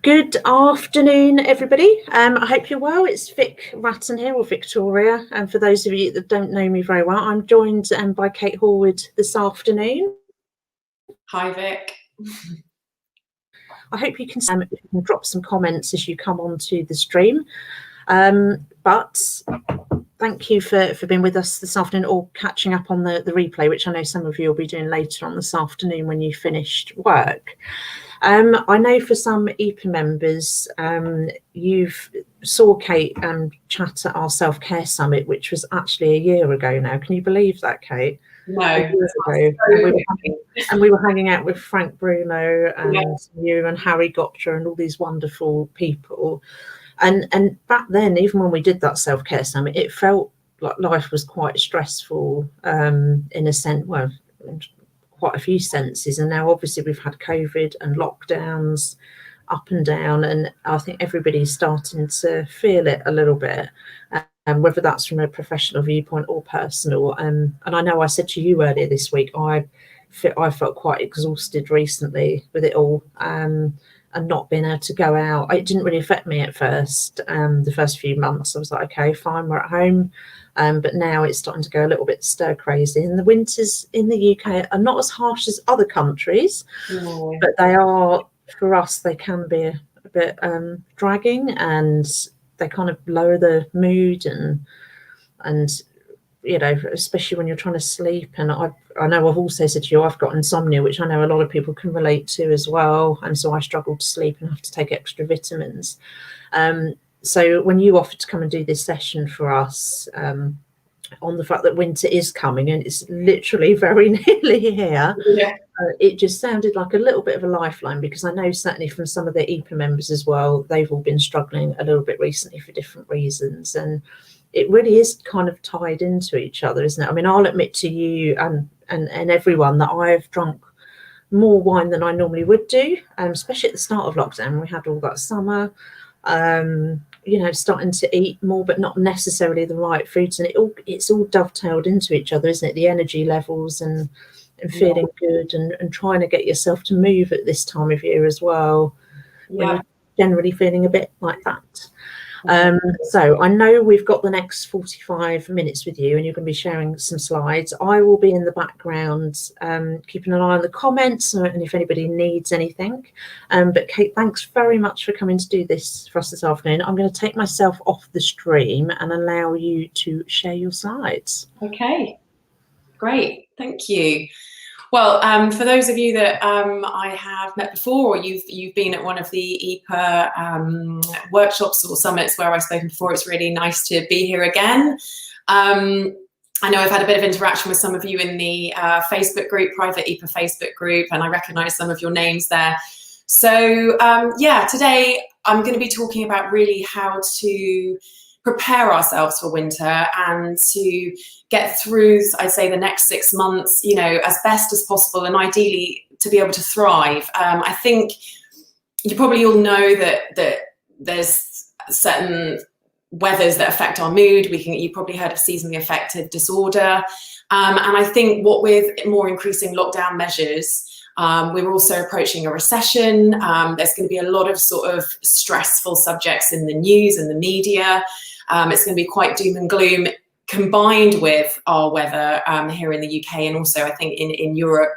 Good afternoon, everybody. I hope you're well. It's Vic Ratton here, or Victoria. And for those of you that don't know me very well, I'm joined by Kate Horwood this afternoon. Hi, Vic. I hope you can drop some comments as you come onto the stream. But thank you for being with us this afternoon, or catching up on the replay, which I know some of you will be doing later on this afternoon when you finished work. I know for some EPA members, you've saw Kate chat at our self-care summit, which was actually a year ago now. Can you believe that, Kate? No. A year ago. And we were hanging out with Frank Bruno and you and Harry Gotcha and all these wonderful people. And back then, even when we did that self-care summit, it felt like life was quite stressful in a sense, well, quite a few senses. And now obviously we've had COVID and lockdowns up and down, and I think everybody's starting to feel it a little bit, whether that's from a professional viewpoint or personal. And I know I said to you earlier this week, I felt quite exhausted recently with it all, and not being able to go out. It didn't really affect me at first. The first few months I was like, okay, fine, we're at home. But now it's starting to go a little bit stir crazy. And the winters in the UK are not as harsh as other countries, but they are, for us, they can be a bit dragging, and they kind of lower the mood and you know, especially when you're trying to sleep. And I know I've also said to you, I've got insomnia, which I know a lot of people can relate to as well. And so I struggle to sleep and have to take extra vitamins. So when you offered to come and do this session for us, on the fact that winter is coming and it's literally very nearly here, it just sounded like a little bit of a lifeline, because I know certainly from some of the EPA members as well, they've all been struggling a little bit recently for different reasons. And it really is kind of tied into each other, isn't it? I mean, I'll admit to you and everyone that I've drunk more wine than I normally would do, especially at the start of lockdown. We had all that summer, you know, starting to eat more, but not necessarily the right foods. And it's all dovetailed into each other, isn't it? The energy levels and feeling good and trying to get yourself to move at this time of year as well, when you're generally feeling a bit like that. So I know we've got the next 45 minutes with you, and you're going to be sharing some slides. I will be in the background, keeping an eye on the comments and if anybody needs anything. But Kate, thanks very much for coming to do this for us this afternoon. I'm going to take myself off the stream and allow you to share your slides. Okay, great, thank you. Well, for those of you that I have met before, or you've been at one of the EPA workshops or summits where I've spoken before, it's really nice to be here again. I know I've had a bit of interaction with some of you in the Facebook group, private EPA Facebook group, and I recognise some of your names there. So yeah, today I'm going to be talking about really how to prepare ourselves for winter and to get through, I'd say, the next 6 months, you know, as best as possible, and ideally to be able to thrive. I think you probably all know that there's certain weathers that affect our mood. You've probably heard of seasonally affected disorder. And I think what with more increasing lockdown measures, we're also approaching a recession. There's going to be a lot of sort of stressful subjects in the news and the media. It's going to be quite doom and gloom, combined with our weather here in the UK, and also I think in Europe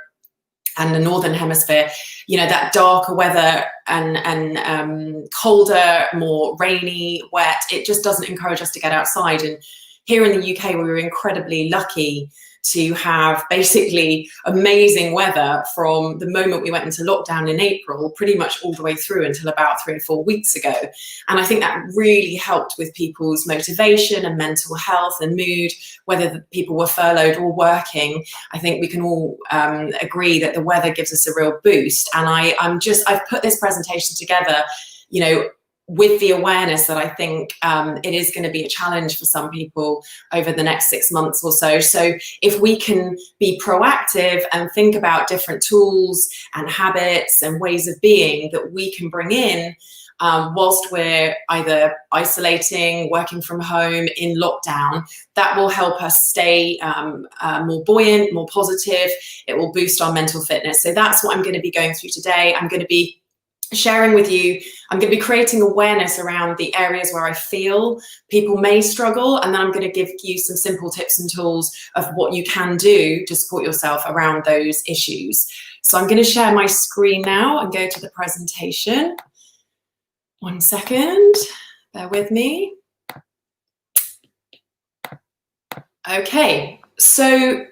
and the Northern Hemisphere, you know, that darker weather and colder, more rainy, wet, it just doesn't encourage us to get outside. And here in the UK, we were incredibly lucky to have basically amazing weather from the moment we went into lockdown in April, pretty much all the way through until about 3 or 4 weeks ago. And I think that really helped with people's motivation and mental health and mood, whether the people were furloughed or working. I think we can all agree that the weather gives us a real boost. And I've put this presentation together, you know, with the awareness that I think it is going to be a challenge for some people over the next 6 months or so. So if we can be proactive and think about different tools and habits and ways of being that we can bring in whilst we're either isolating, working from home, in lockdown, that will help us stay more buoyant, more positive. It will boost our mental fitness. So that's what I'm going to be going through today. I'm going to be sharing with you, I'm going to be creating awareness around the areas where I feel people may struggle, and then I'm going to give you some simple tips and tools of what you can do to support yourself around those issues. So I'm going to share my screen now and go to the presentation. 1 second, bear with me. Okay, so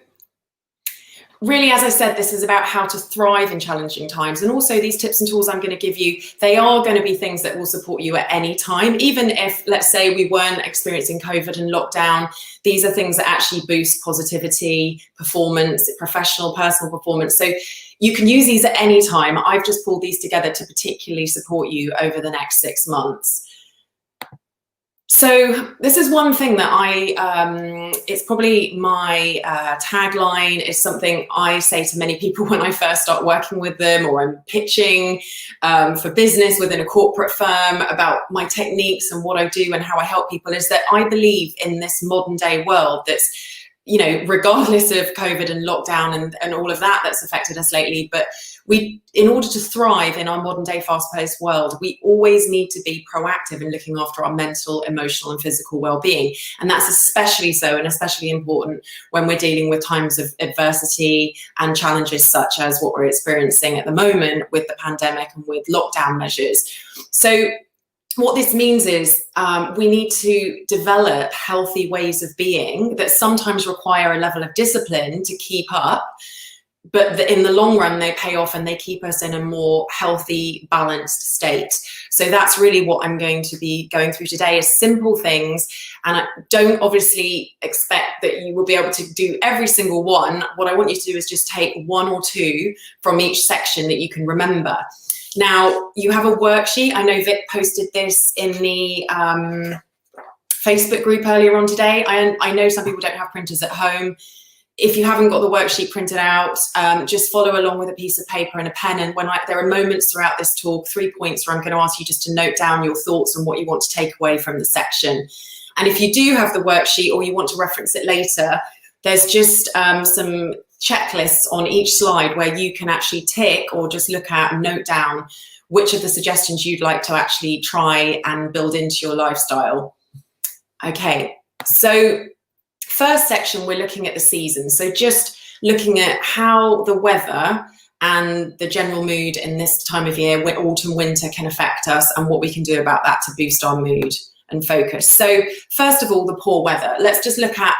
really, as I said, this is about how to thrive in challenging times. And also these tips and tools I'm going to give you, they are going to be things that will support you at any time. Even if, let's say, we weren't experiencing COVID and lockdown, these are things that actually boost positivity, performance, professional, personal performance. So you can use these at any time. I've just pulled these together to particularly support you over the next 6 months. So this is one thing that it's probably my tagline. It's something I say to many people when I first start working with them, or I'm pitching for business within a corporate firm about my techniques and what I do and how I help people, is that I believe in this modern day world that's, you know, regardless of COVID and lockdown and all of that that's affected us lately, but in order to thrive in our modern day fast-paced world, we always need to be proactive in looking after our mental, emotional and physical well-being. And that's especially so, and especially important when we're dealing with times of adversity and challenges such as what we're experiencing at the moment with the pandemic and with lockdown measures. So what this means is we need to develop healthy ways of being that sometimes require a level of discipline to keep up, but in the long run, they pay off and they keep us in a more healthy, balanced state. So that's really what I'm going to be going through today, is simple things. And I don't obviously expect that you will be able to do every single one. What I want you to do is just take 1 or 2 from each section that you can remember. Now, you have a worksheet. I know Vic posted this in the Facebook group earlier on today. I know some people don't have printers at home. If you haven't got the worksheet printed out, just follow along with a piece of paper and a pen. And there are moments throughout this talk, 3 points, where I'm going to ask you just to note down your thoughts and what you want to take away from the section. And if you do have the worksheet or you want to reference it later, there's just some checklists on each slide where you can actually tick or just look at and note down which of the suggestions you'd like to actually try and build into your lifestyle. Okay, so first section, we're looking at the seasons. So just looking at how the weather and the general mood in this time of year, autumn, winter, can affect us and what we can do about that to boost our mood and focus. So first of all, the poor weather. Let's just look at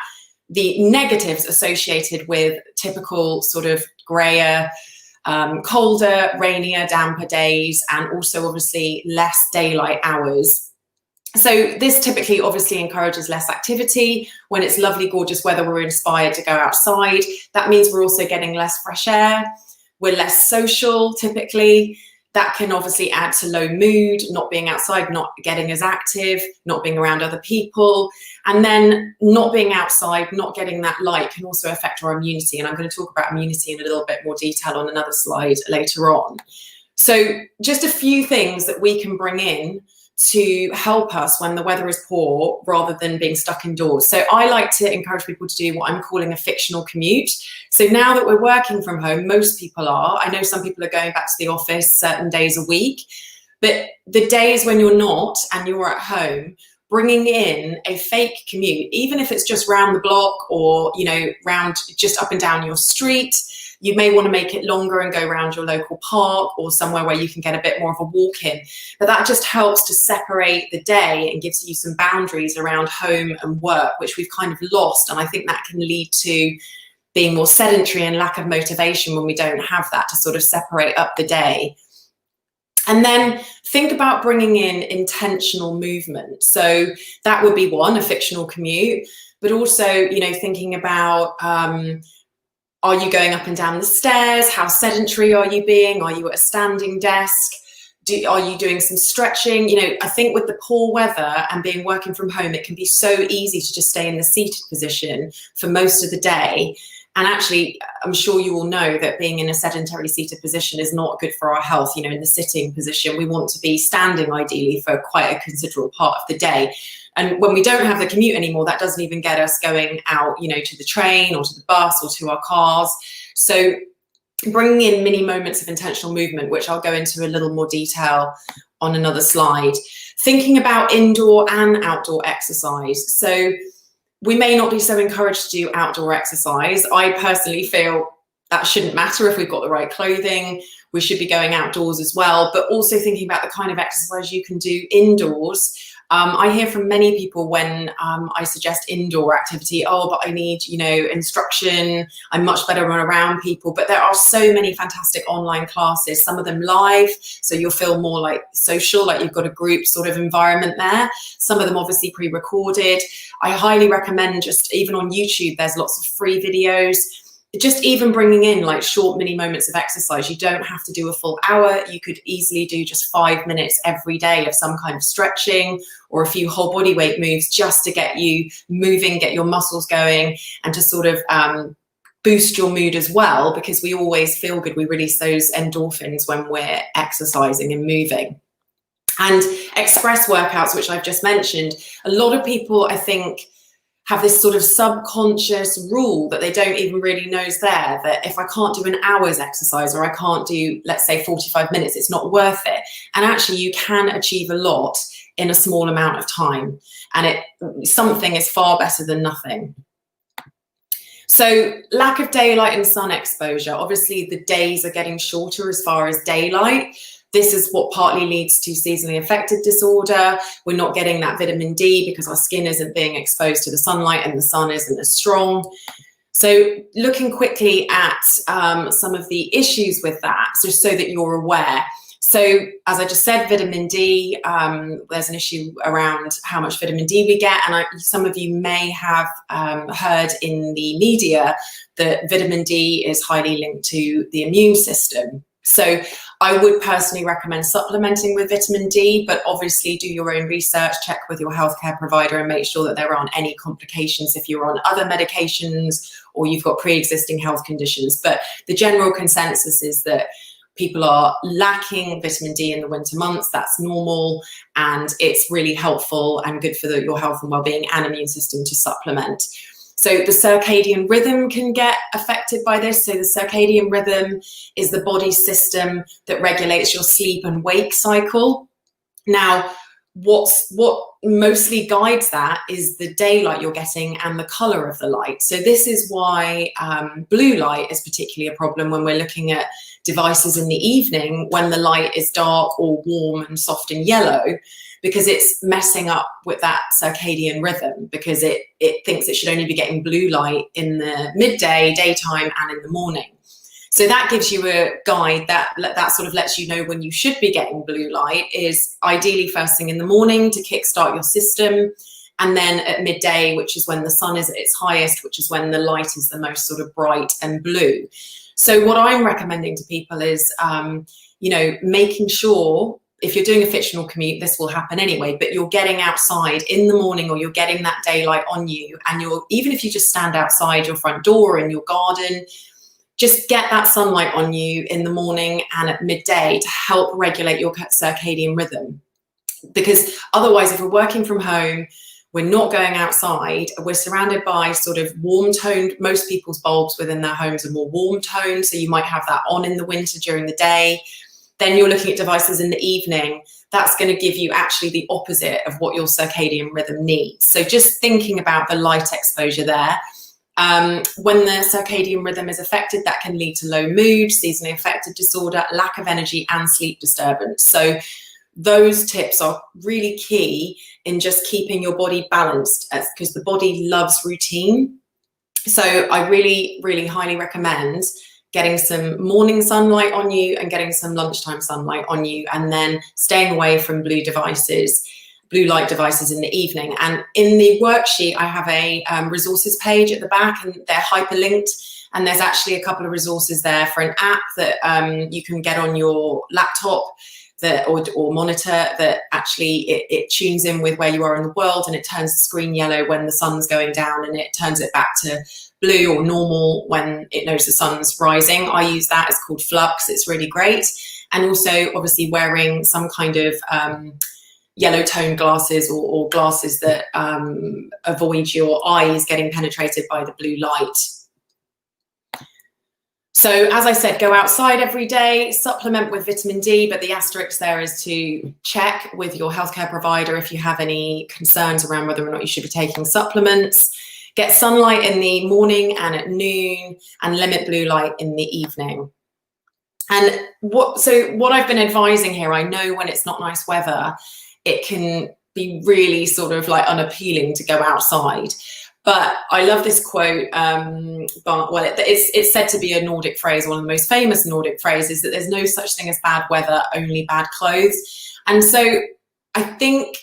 the negatives associated with typical sort of grayer, colder, rainier, damper days, and also obviously less daylight hours. So this typically obviously encourages less activity. When it's lovely, gorgeous weather, we're inspired to go outside. That means we're also getting less fresh air. We're less social typically. That can obviously add to low mood, not being outside, not getting as active, not being around other people. And then not being outside, not getting that light can also affect our immunity. And I'm going to talk about immunity in a little bit more detail on another slide later on. So just a few things that we can bring in to help us when the weather is poor rather than being stuck indoors. So I like to encourage people to do what I'm calling a fictional commute. So now that we're working from home, most people are. I know some people are going back to the office certain days a week, but the days when you're not and you're at home, bringing in a fake commute, even if it's just round the block or, you know, round just up and down your street. You may want to make it longer and go around your local park or somewhere where you can get a bit more of a walk in. But that just helps to separate the day and gives you some boundaries around home and work, which we've kind of lost. And I think that can lead to being more sedentary and lack of motivation when we don't have that to sort of separate up the day. And then think about bringing in intentional movement. So that would be one, a fictional commute, but also, you know, thinking about, are you going up and down the stairs? How sedentary are you being? Are you at a standing desk? Are you doing some stretching? You know, I think with the poor weather and being working from home, it can be so easy to just stay in the seated position for most of the day. And actually, I'm sure you all know that being in a sedentary seated position is not good for our health. You know, in the sitting position, we want to be standing ideally for quite a considerable part of the day. And when we don't have the commute anymore, that doesn't even get us going out, you know, to the train or to the bus or to our cars. So bringing in mini moments of intentional movement, which I'll go into a little more detail on another slide. Thinking about indoor and outdoor exercise. So we may not be so encouraged to do outdoor exercise. I personally feel that shouldn't matter if we've got the right clothing. We should be going outdoors as well, but also thinking about the kind of exercise you can do indoors. I hear from many people when I suggest indoor activity, oh, but I need, you know, instruction. I'm much better around people. But there are so many fantastic online classes, some of them live, so you'll feel more like social, like you've got a group sort of environment there. Some of them obviously pre-recorded. I highly recommend, just even on YouTube, there's lots of free videos. Just even bringing in like short mini moments of exercise. You don't have to do a full hour. You could easily do just 5 minutes every day of some kind of stretching or a few whole body weight moves, just to get you moving, get your muscles going, and to sort of boost your mood as well, because we always feel good. We release those endorphins when we're exercising and moving. And express workouts, which I've just mentioned, a lot of people, I think, have this sort of subconscious rule that they don't even really know is there, that if I can't do an hour's exercise, or I can't do, let's say, 45 minutes, it's not worth it. And actually you can achieve a lot in a small amount of time, and something is far better than nothing. So lack of daylight and sun exposure. Obviously the days are getting shorter as far as daylight. This is what partly leads to seasonally affected disorder. We're not getting that vitamin D because our skin isn't being exposed to the sunlight and the sun isn't as strong. So looking quickly at some of the issues with that, just so that you're aware. So as I just said, vitamin D, there's an issue around how much vitamin D we get. And some of you may have heard in the media that vitamin D is highly linked to the immune system. So I would personally recommend supplementing with vitamin D, but obviously do your own research, check with your healthcare provider, and make sure that there aren't any complications if you're on other medications or you've got pre-existing health conditions. But the general consensus is that people are lacking vitamin D in the winter months. That's normal, and it's really helpful and good for your health and well-being and immune system to supplement. So the circadian rhythm can get affected by this. So the circadian rhythm is the body's system that regulates your sleep and wake cycle. Now, what mostly guides that is the daylight you're getting and the color of the light. So this is why blue light is particularly a problem when we're looking at devices in the evening, when the light is dark or warm and soft and yellow, because it's messing up with that circadian rhythm, because it thinks it should only be getting blue light in the midday, daytime, and in the morning. So that gives you a guide that sort of lets you know when you should be getting blue light is ideally first thing in the morning to kickstart your system, and then at midday, which is when the sun is at its highest, which is when the light is the most sort of bright and blue. So what I'm recommending to people is, making sure, if you're doing a fictional commute, this will happen anyway, but you're getting outside in the morning, or you're getting that daylight on you, and even if you just stand outside your front door in your garden, just get that sunlight on you in the morning and at midday to help regulate your circadian rhythm. Because otherwise, if we're working from home, we're not going outside, we're surrounded by sort of warm toned, most people's bulbs within their homes are more warm toned, so you might have that on in the winter during the day. Then you're looking at devices in the evening, that's going to give you actually the opposite of what your circadian rhythm needs. So just thinking about the light exposure there. When the circadian rhythm is affected, that can lead to low mood, seasonally affected disorder, lack of energy, and sleep disturbance. So those tips are really key in just keeping your body balanced, because the body loves routine. So I really, really highly recommend getting some morning sunlight on you and getting some lunchtime sunlight on you, and then staying away from blue light devices in the evening. And in the worksheet, I have a resources page at the back, and they're hyperlinked. And there's actually a couple of resources there for an app that you can get on your laptop or monitor, that actually it tunes in with where you are in the world, and it turns the screen yellow when the sun's going down, and it turns it back to blue or normal when it knows the sun's rising. I use that. It's called Flux. It's really great. And also obviously wearing some kind of yellow tone glasses or glasses that avoid your eyes getting penetrated by the blue light. So as I said, go outside every day, supplement with vitamin D, but the asterisk there is to check with your healthcare provider if you have any concerns around whether or not you should be taking supplements. Get sunlight in the morning and at noon, and limit blue light in the evening. And what I've been advising here, I know when it's not nice weather, it can be really sort of like unappealing to go outside. But I love this quote, it's said to be a Nordic phrase, one of the most famous Nordic phrases, that there's no such thing as bad weather, only bad clothes. And so I think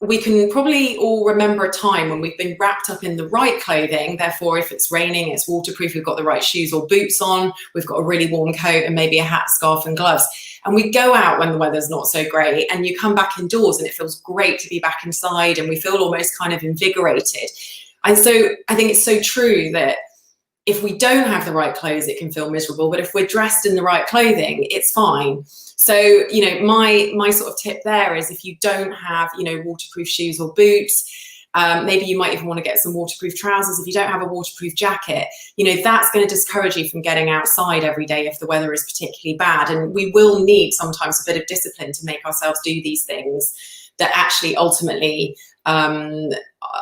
we can probably all remember a time when we've been wrapped up in the right clothing. Therefore, if it's raining, it's waterproof, we've got the right shoes or boots on, we've got a really warm coat and maybe a hat, scarf and gloves. And we go out when the weather's not so great, and you come back indoors and it feels great to be back inside, and we feel almost kind of invigorated. And so I think it's so true that if we don't have the right clothes, it can feel miserable. But if we're dressed in the right clothing, it's fine. So, you know, my sort of tip there is, if you don't have, you know, waterproof shoes or boots, maybe you might even want to get some waterproof trousers. If you don't have a waterproof jacket, you know, that's going to discourage you from getting outside every day if the weather is particularly bad. And we will need sometimes a bit of discipline to make ourselves do these things that actually ultimately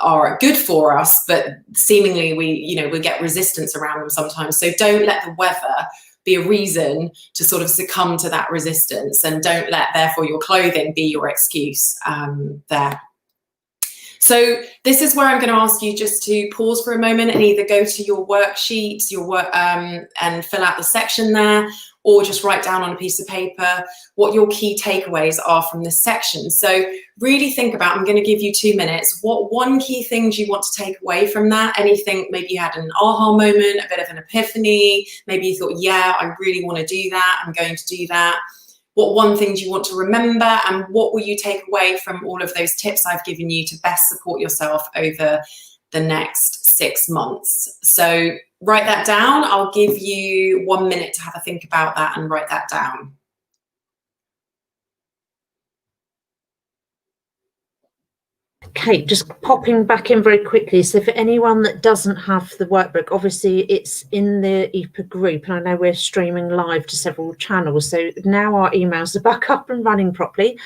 are good for us, but seemingly we get resistance around them sometimes. So don't let the weather be a reason to sort of succumb to that resistance, and don't let therefore your clothing be your excuse there. So this is where I'm going to ask you just to pause for a moment and either go to your worksheets, and fill out the section there, or just write down on a piece of paper what your key takeaways are from this section. So really think about, I'm going to give you 2 minutes, what one key thing do you want to take away from that? Anything, maybe you had an aha moment, a bit of an epiphany, maybe you thought, yeah, I really want to do that, I'm going to do that. What one thing do you want to remember, and what will you take away from all of those tips I've given you to best support yourself over the next 6 months? So write that down. I'll give you 1 minute to have a think about that and write that down. Kate, just popping back in very quickly. So for anyone that doesn't have the workbook, obviously it's in the EPA group, and I know we're streaming live to several channels. So now our emails are back up and running properly.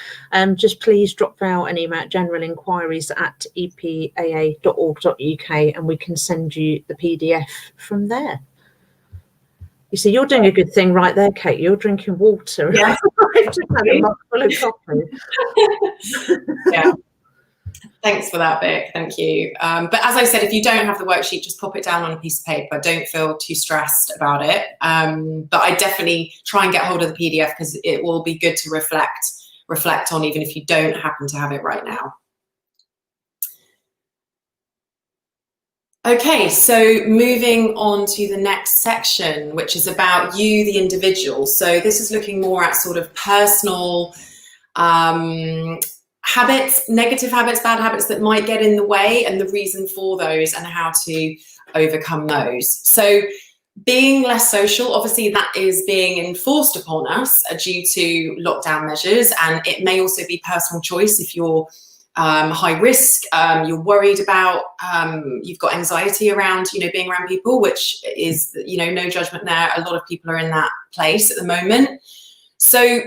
Just please drop out an email at generalinquiries@epaa.org.uk and we can send you the PDF from there. You see, you're doing a good thing right there, Kate. You're drinking water. Yeah. I've just had a mug full of coffee. Yeah. Thanks for that, Vic. Thank you. But as I said, if you don't have the worksheet, just pop it down on a piece of paper. Don't feel too stressed about it. But I definitely try and get hold of the PDF, because it will be good to reflect on, even if you don't happen to have it right now. Okay, so moving on to the next section, which is about you, the individual. So this is looking more at sort of personal habits, negative habits, bad habits that might get in the way, and the reason for those and how to overcome those. So being less social, obviously that is being enforced upon us due to lockdown measures, and it may also be personal choice. If you're high risk, you're worried about, you've got anxiety around, being around people, which is, no judgment there. A lot of people are in that place at the moment. So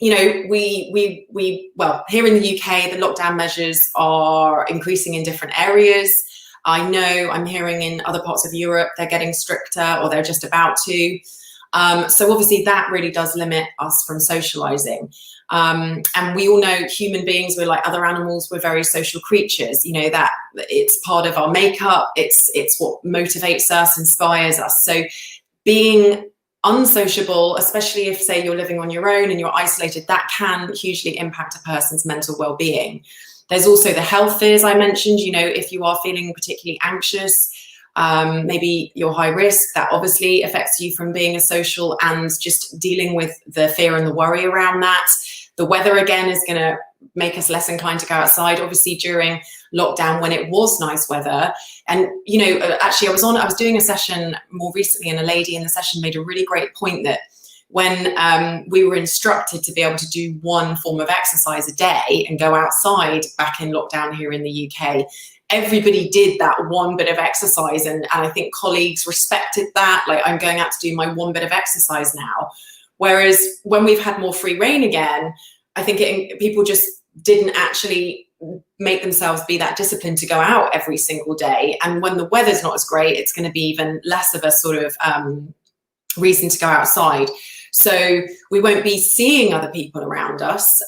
well, here in the UK, the lockdown measures are increasing in different areas. I know I'm hearing in other parts of Europe, they're getting stricter, or they're just about to. So obviously that really does limit us from socializing. And we all know human beings, we're like other animals, we're very social creatures, that it's part of our makeup. It's what motivates us, inspires us. So being unsociable, especially if, say, you're living on your own and you're isolated, that can hugely impact a person's mental well-being. There's also the health fears I mentioned. If you are feeling particularly anxious, maybe you're high risk, that obviously affects you from being a social, and just dealing with the fear and the worry around that. The weather, again, is going to make us less inclined to go outside. Obviously, during lockdown, when it was nice weather, and actually I was doing a session more recently, and a lady in the session made a really great point that when we were instructed to be able to do one form of exercise a day and go outside back in lockdown here in the UK, everybody did that one bit of exercise, and I think colleagues respected that. Like, I'm going out to do my one bit of exercise now. Whereas when we've had more free reign again, I think people just didn't actually make themselves be that disciplined to go out every single day. And when the weather's not as great, it's going to be even less of a sort of reason to go outside. So we won't be seeing other people around us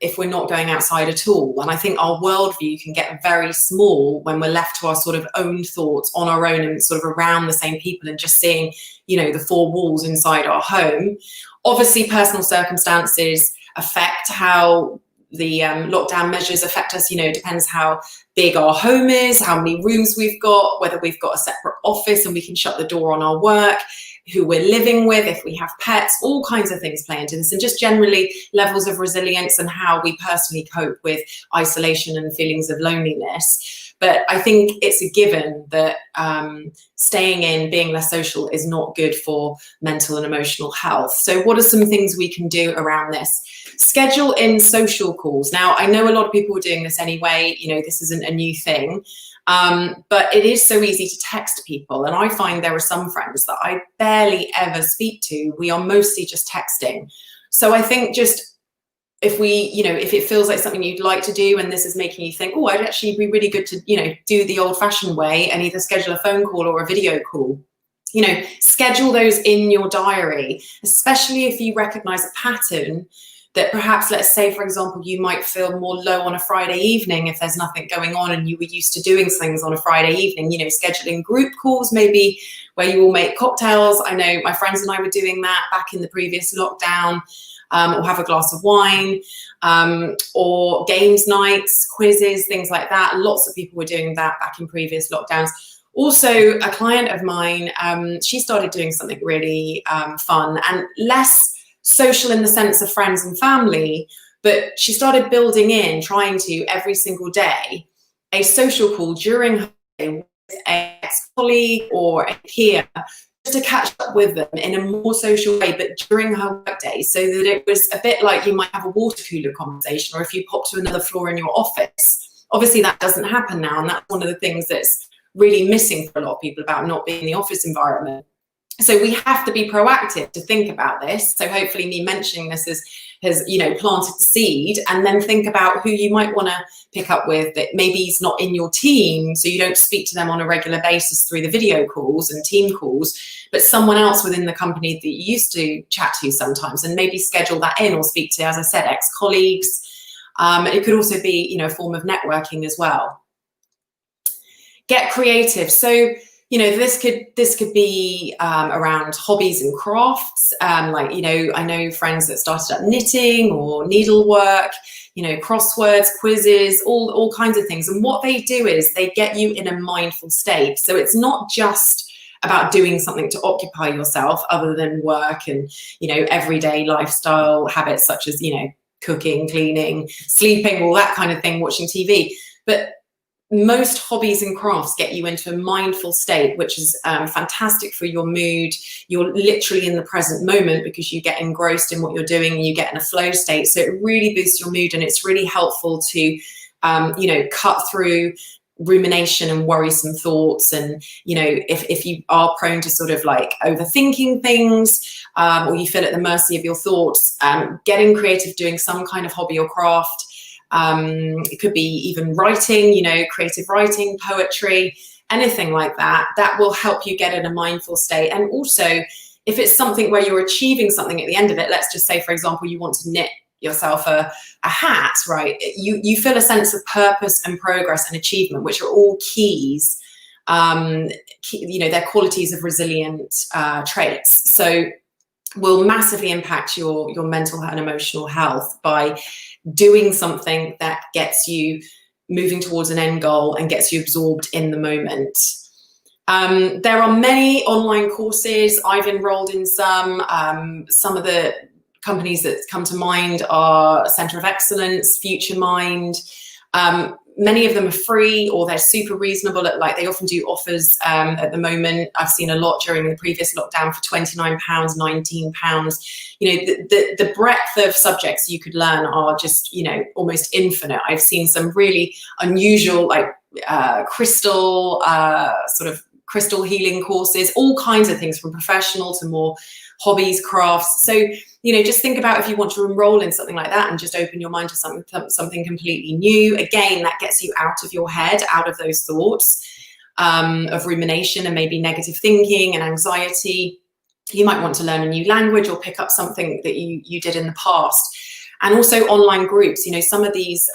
if we're not going outside at all. And I think our worldview can get very small when we're left to our sort of own thoughts on our own and sort of around the same people and just seeing, you know, the four walls inside our home. Obviously, personal circumstances affect how the lockdown measures affect us. You know, it depends how big our home is, how many rooms we've got, whether we've got a separate office and we can shut the door on our work, who we're living with, if we have pets, all kinds of things play into this, and just generally levels of resilience and how we personally cope with isolation and feelings of loneliness. But I think it's a given that staying in, being less social is not good for mental and emotional health. So what are some things we can do around this? Schedule in social calls. Now, I know a lot of people are doing this anyway. You know, this isn't a new thing. But it is so easy to text people. And I find there are some friends that I barely ever speak to. We are mostly just texting. So I think just if it feels like something you'd like to do and this is making you think, oh, I'd actually be really good to, you know, do the old fashioned way and either schedule a phone call or a video call. You know, schedule those in your diary, especially if you recognize a pattern that perhaps, let's say, for example, you might feel more low on a Friday evening if there's nothing going on and you were used to doing things on a Friday evening, you know, scheduling group calls maybe where you all make cocktails. I know my friends and I were doing that back in the previous lockdown, or have a glass of wine, or games nights, quizzes, things like that. Lots of people were doing that back in previous lockdowns. Also, a client of mine, she started doing something really fun and less social in the sense of friends and family, but she started building in, trying to every single day, a social call during her day with an ex-colleague or a peer, just to catch up with them in a more social way, but during her workday, so that it was a bit like you might have a water cooler conversation, or if you pop to another floor in your office. Obviously, that doesn't happen now, and that's one of the things that's really missing for a lot of people about not being in the office environment. So we have to be proactive to think about this. So hopefully me mentioning this has, you know, planted the seed, and then think about who you might want to pick up with that maybe is not in your team. So you don't speak to them on a regular basis through the video calls and team calls, but someone else within the company that you used to chat to sometimes, and maybe schedule that in or speak to, as I said, ex-colleagues. It could also be, you know, a form of networking as well. Get creative. So, you know, this could be around hobbies and crafts. Like, you know, I know friends that started up knitting or needlework, you know, crosswords, quizzes, all kinds of things. And what they do is they get you in a mindful state. So it's not just about doing something to occupy yourself other than work and, you know, everyday lifestyle habits such as, you know, cooking, cleaning, sleeping, all that kind of thing, watching TV. But most hobbies and crafts get you into a mindful state, which is fantastic for your mood. You're literally in the present moment because you get engrossed in what you're doing and you get in a flow state. So it really boosts your mood, and it's really helpful to, you know, cut through rumination and worrisome thoughts. And, you know, if you are prone to sort of like overthinking things, or you feel at the mercy of your thoughts, getting creative, doing some kind of hobby or craft. It could be even writing, you know, creative writing, poetry, anything like that, that will help you get in a mindful state. And also, if it's something where you're achieving something at the end of it, let's just say, for example, you want to knit yourself a hat, right? You feel a sense of purpose and progress and achievement, which are all keys. You know, they're qualities of resilient traits. So will massively impact your mental and emotional health by doing something that gets you moving towards an end goal and gets you absorbed in the moment. There are many online courses. I've enrolled in some. Some of the companies that come to mind are Centre of Excellence, Future Mind. Many of them are free, or they're super reasonable. Like, they often do offers at the moment. I've seen a lot during the previous lockdown for £29, £19. You know, the breadth of subjects you could learn are just, you know, almost infinite. I've seen some really unusual, like crystal healing courses, all kinds of things, from professional to more hobbies, crafts. So, you know, just think about if you want to enroll in something like that and just open your mind to something completely new. Again, that gets you out of your head, out of those thoughts of rumination and maybe negative thinking and anxiety. You might want to learn a new language or pick up something that you did in the past. And also online groups. You know, some of these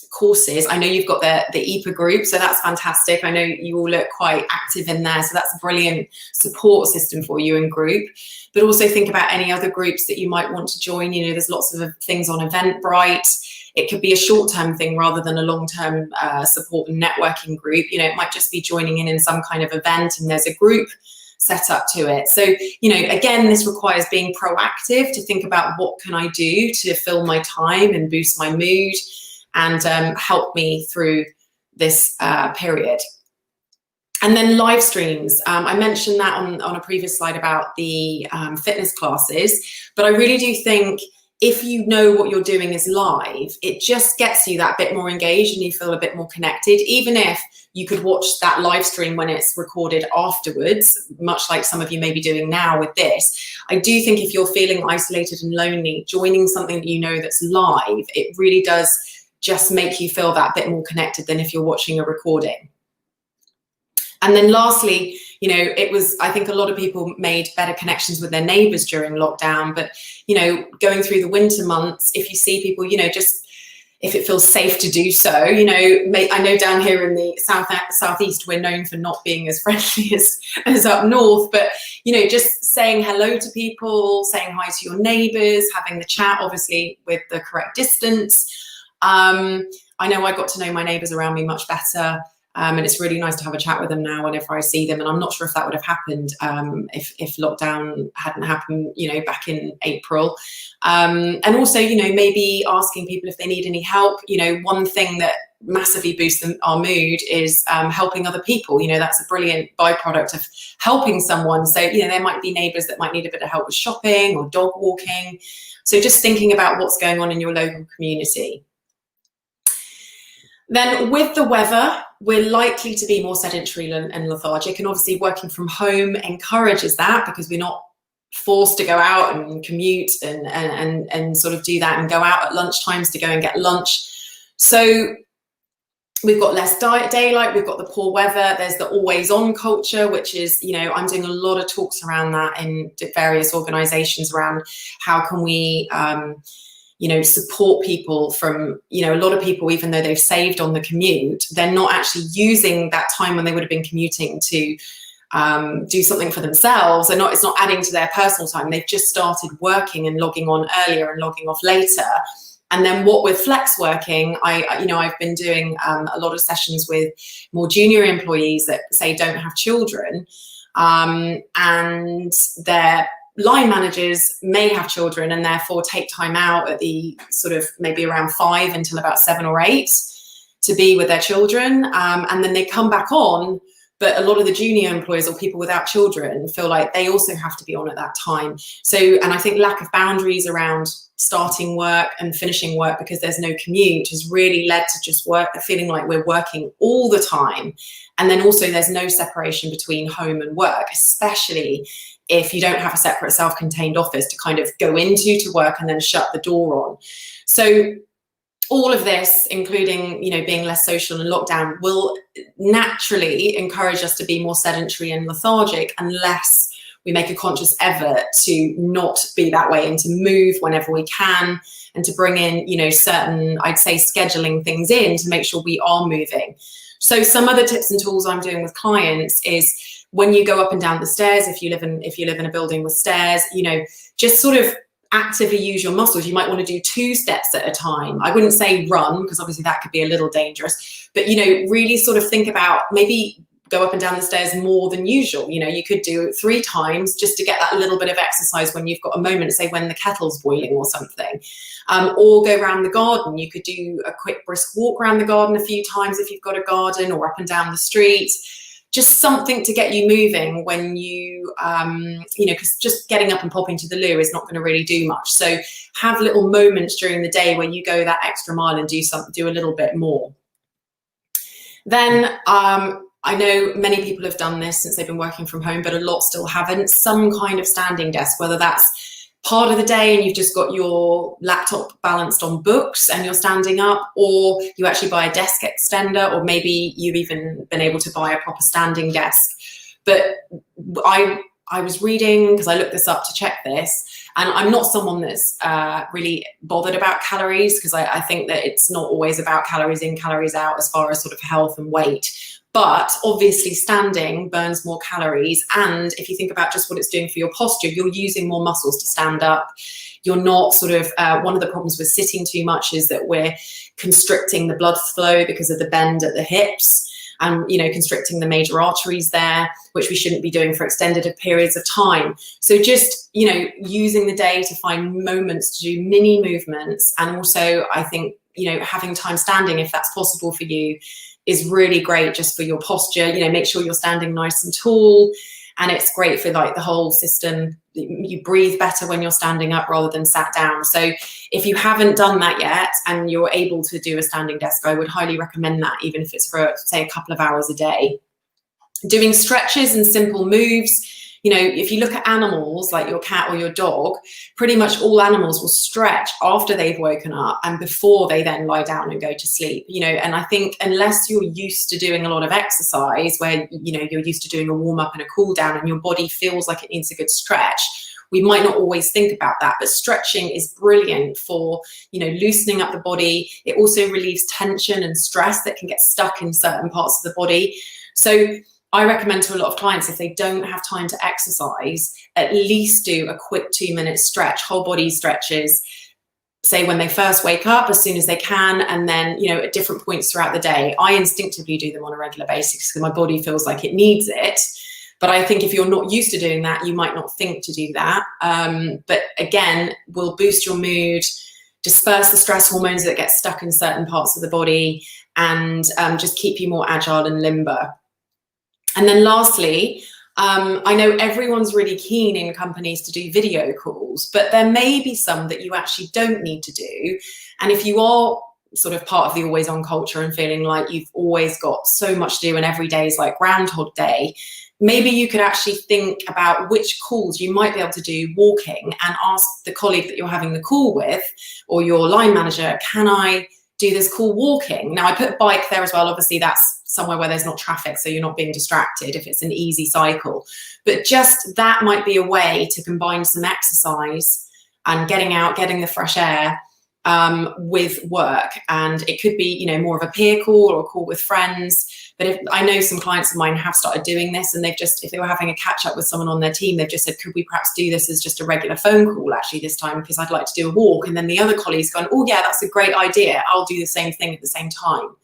courses, I know you've got the EPA group, so that's fantastic. I know you all look quite active in there, so that's a brilliant support system for you in group. But also think about any other groups that you might want to join. You know, there's lots of things on Eventbrite. It could be a short-term thing rather than a long-term support and networking group. You know, it might just be joining in some kind of event and there's a group set up to it. So, you know, again, this requires being proactive to think about what can I do to fill my time and boost my mood and help me through this period. And then live streams. I mentioned that on a previous slide about the fitness classes, but I really do think if you know what you're doing is live, it just gets you that bit more engaged and you feel a bit more connected, even if you could watch that live stream when it's recorded afterwards, much like some of you may be doing now with this. I do think if you're feeling isolated and lonely, joining something that you know that's live, it really does just make you feel that bit more connected than if you're watching a recording. And then lastly, you know, I think a lot of people made better connections with their neighbours during lockdown, but, you know, going through the winter months, if you see people, you know, just if it feels safe to do so, you know, I know down here in the southeast, we're known for not being as friendly as up north, but, you know, just saying hello to people, saying hi to your neighbours, having the chat, obviously with the correct distance. I know I got to know my neighbours around me much better. And it's really nice to have a chat with them now whenever I see them. And I'm not sure if that would have happened if lockdown hadn't happened, you know, back in April. And also, you know, maybe asking people if they need any help. You know, one thing that massively boosts our mood is helping other people. You know, that's a brilliant byproduct of helping someone. So, you know, there might be neighbours that might need a bit of help with shopping or dog walking. So just thinking about what's going on in your local community. Then with the weather, we're likely to be more sedentary and lethargic, and obviously working from home encourages that because we're not forced to go out and commute and sort of do that and go out at lunch times to go and get lunch. So we've got less daylight, we've got the poor weather, there's the always on culture, which is, you know, I'm doing a lot of talks around that in various organizations around how can we you know, support people from, you know, a lot of people, even though they've saved on the commute, they're not actually using that time when they would have been commuting to do something for themselves. It's not adding to their personal time. They've just started working and logging on earlier and logging off later. And then what with flex working, I've been doing a lot of sessions with more junior employees that say don't have children, and they're line managers may have children and therefore take time out at the sort of maybe around 5 until about 7 or 8 to be with their children. And then they come back on, but a lot of the junior employers or people without children feel like they also have to be on at that time. So, and I think lack of boundaries around starting work and finishing work because there's no commute has really led to just feeling like we're working all the time. And then also there's no separation between home and work, especially if you don't have a separate self-contained office to kind of go into to work and then shut the door on. So all of this, including, you know, being less social and lockdown, will naturally encourage us to be more sedentary and lethargic unless we make a conscious effort to not be that way and to move whenever we can and to bring in, you know, certain, I'd say, scheduling things in to make sure we are moving. So some other tips and tools I'm doing with clients is when you go up and down the stairs, if you live in a building with stairs, you know, just sort of actively use your muscles. You might want to do 2 steps at a time. I wouldn't say run because obviously that could be a little dangerous, but, you know, really sort of think about maybe go up and down the stairs more than usual. You know, you could do it 3 times just to get that little bit of exercise when you've got a moment, say when the kettle's boiling or something, or go around the garden. You could do a quick brisk walk around the garden a few times if you've got a garden, or up and down the street. Just something to get you moving when you know, because just getting up and popping to the loo is not going to really do much. So have little moments during the day where you go that extra mile and do a little bit more. Then I know many people have done this since they've been working from home, but a lot still haven't. Some kind of standing desk, whether that's part of the day and you've just got your laptop balanced on books and you're standing up, or you actually buy a desk extender, or maybe you've even been able to buy a proper standing desk. But I was reading, because I looked this up to check this, and I'm not someone that's really bothered about calories, because I think that it's not always about calories in, calories out as far as sort of health and weight. But obviously standing burns more calories. And if you think about just what it's doing for your posture, you're using more muscles to stand up. You're not sort of, one of the problems with sitting too much is that we're constricting the blood flow because of the bend at the hips, and, you know, constricting the major arteries there, which we shouldn't be doing for extended periods of time. So just, you know, using the day to find moments to do mini movements. And also, I think, you know, having time standing, if that's possible for you, is really great just for your posture. You know, make sure you're standing nice and tall, and it's great for like the whole system. You breathe better when you're standing up rather than sat down. So if you haven't done that yet and you're able to do a standing desk, I would highly recommend that, even if it's for, say, a couple of hours a day. Doing stretches and simple moves. You know, if you look at animals like your cat or your dog, pretty much all animals will stretch after they've woken up and before they then lie down and go to sleep, you know. And I think unless you're used to doing a lot of exercise where, you know, you're used to doing a warm up and a cool down and your body feels like it needs a good stretch, we might not always think about that. But stretching is brilliant for, you know, loosening up the body. It also relieves tension and stress that can get stuck in certain parts of the body. So I recommend to a lot of clients, if they don't have time to exercise, at least do a quick 2-minute stretch, whole body stretches, say when they first wake up, as soon as they can, and then, you know, at different points throughout the day. I instinctively do them on a regular basis because my body feels like it needs it. But I think if you're not used to doing that, you might not think to do that. But again, will boost your mood, disperse the stress hormones that get stuck in certain parts of the body, and just keep you more agile and limber. And then lastly, I know everyone's really keen in companies to do video calls, but there may be some that you actually don't need to do. And if you are sort of part of the always on culture and feeling like you've always got so much to do and every day is like Groundhog Day, maybe you could actually think about which calls you might be able to do walking, and ask the colleague that you're having the call with or your line manager, can I do this call walking? Now I put bike there as well. Obviously that's somewhere where there's not traffic, so you're not being distracted if it's an easy cycle. But just that might be a way to combine some exercise and getting out, getting the fresh air with work. And it could be, you know, more of a peer call or a call with friends. But if I know some clients of mine have started doing this, and they've just, if they were having a catch up with someone on their team, they've just said, could we perhaps do this as just a regular phone call actually this time, because I'd like to do a walk. And then the other colleagues gone, oh yeah, that's a great idea, I'll do the same thing at the same time.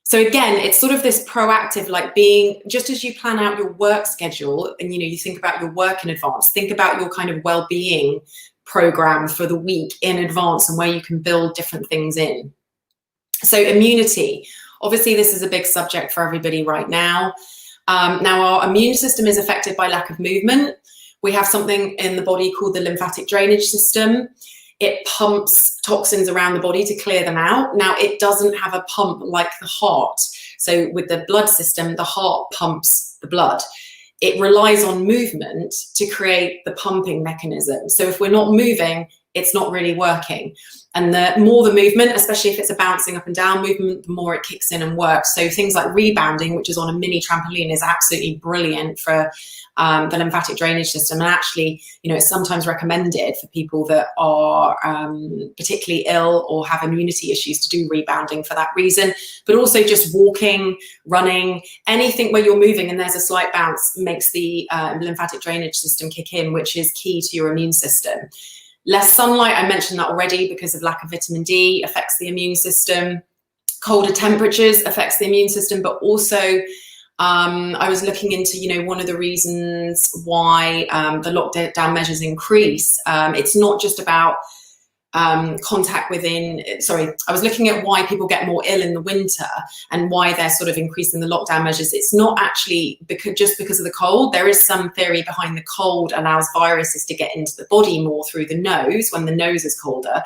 So again, it's sort of this proactive, like being, just as you plan out your work schedule and, you know, you think about your work in advance, think about your kind of well-being program for the week in advance and where you can build different things in. So immunity, obviously this is a big subject for everybody right now. Now our immune system is affected by lack of movement. We have something in the body called the lymphatic drainage system. It pumps toxins around the body to clear them out. Now, it doesn't have a pump like the heart. So with the blood system, the heart pumps the blood. It relies on movement to create the pumping mechanism. So if we're not moving, it's not really working. And the more the movement, especially if it's a bouncing up and down movement, the more it kicks in and works. So things like rebounding, which is on a mini trampoline, is absolutely brilliant for the lymphatic drainage system. And actually, you know, it's sometimes recommended for people that are particularly ill or have immunity issues to do rebounding for that reason. But also just walking, running, anything where you're moving and there's a slight bounce makes the lymphatic drainage system kick in, which is key to your immune system. Less sunlight, I mentioned that already, because of lack of vitamin D affects the immune system. Colder temperatures affects the immune system, but also I was looking into, you know, one of the reasons why the lockdown measures increase. It's not just about contact within, I was looking at why people get more ill in the winter and why they're sort of increasing the lockdown measures. It's not actually because of the cold. There is some theory behind the cold allows viruses to get into the body more through the nose when the nose is colder.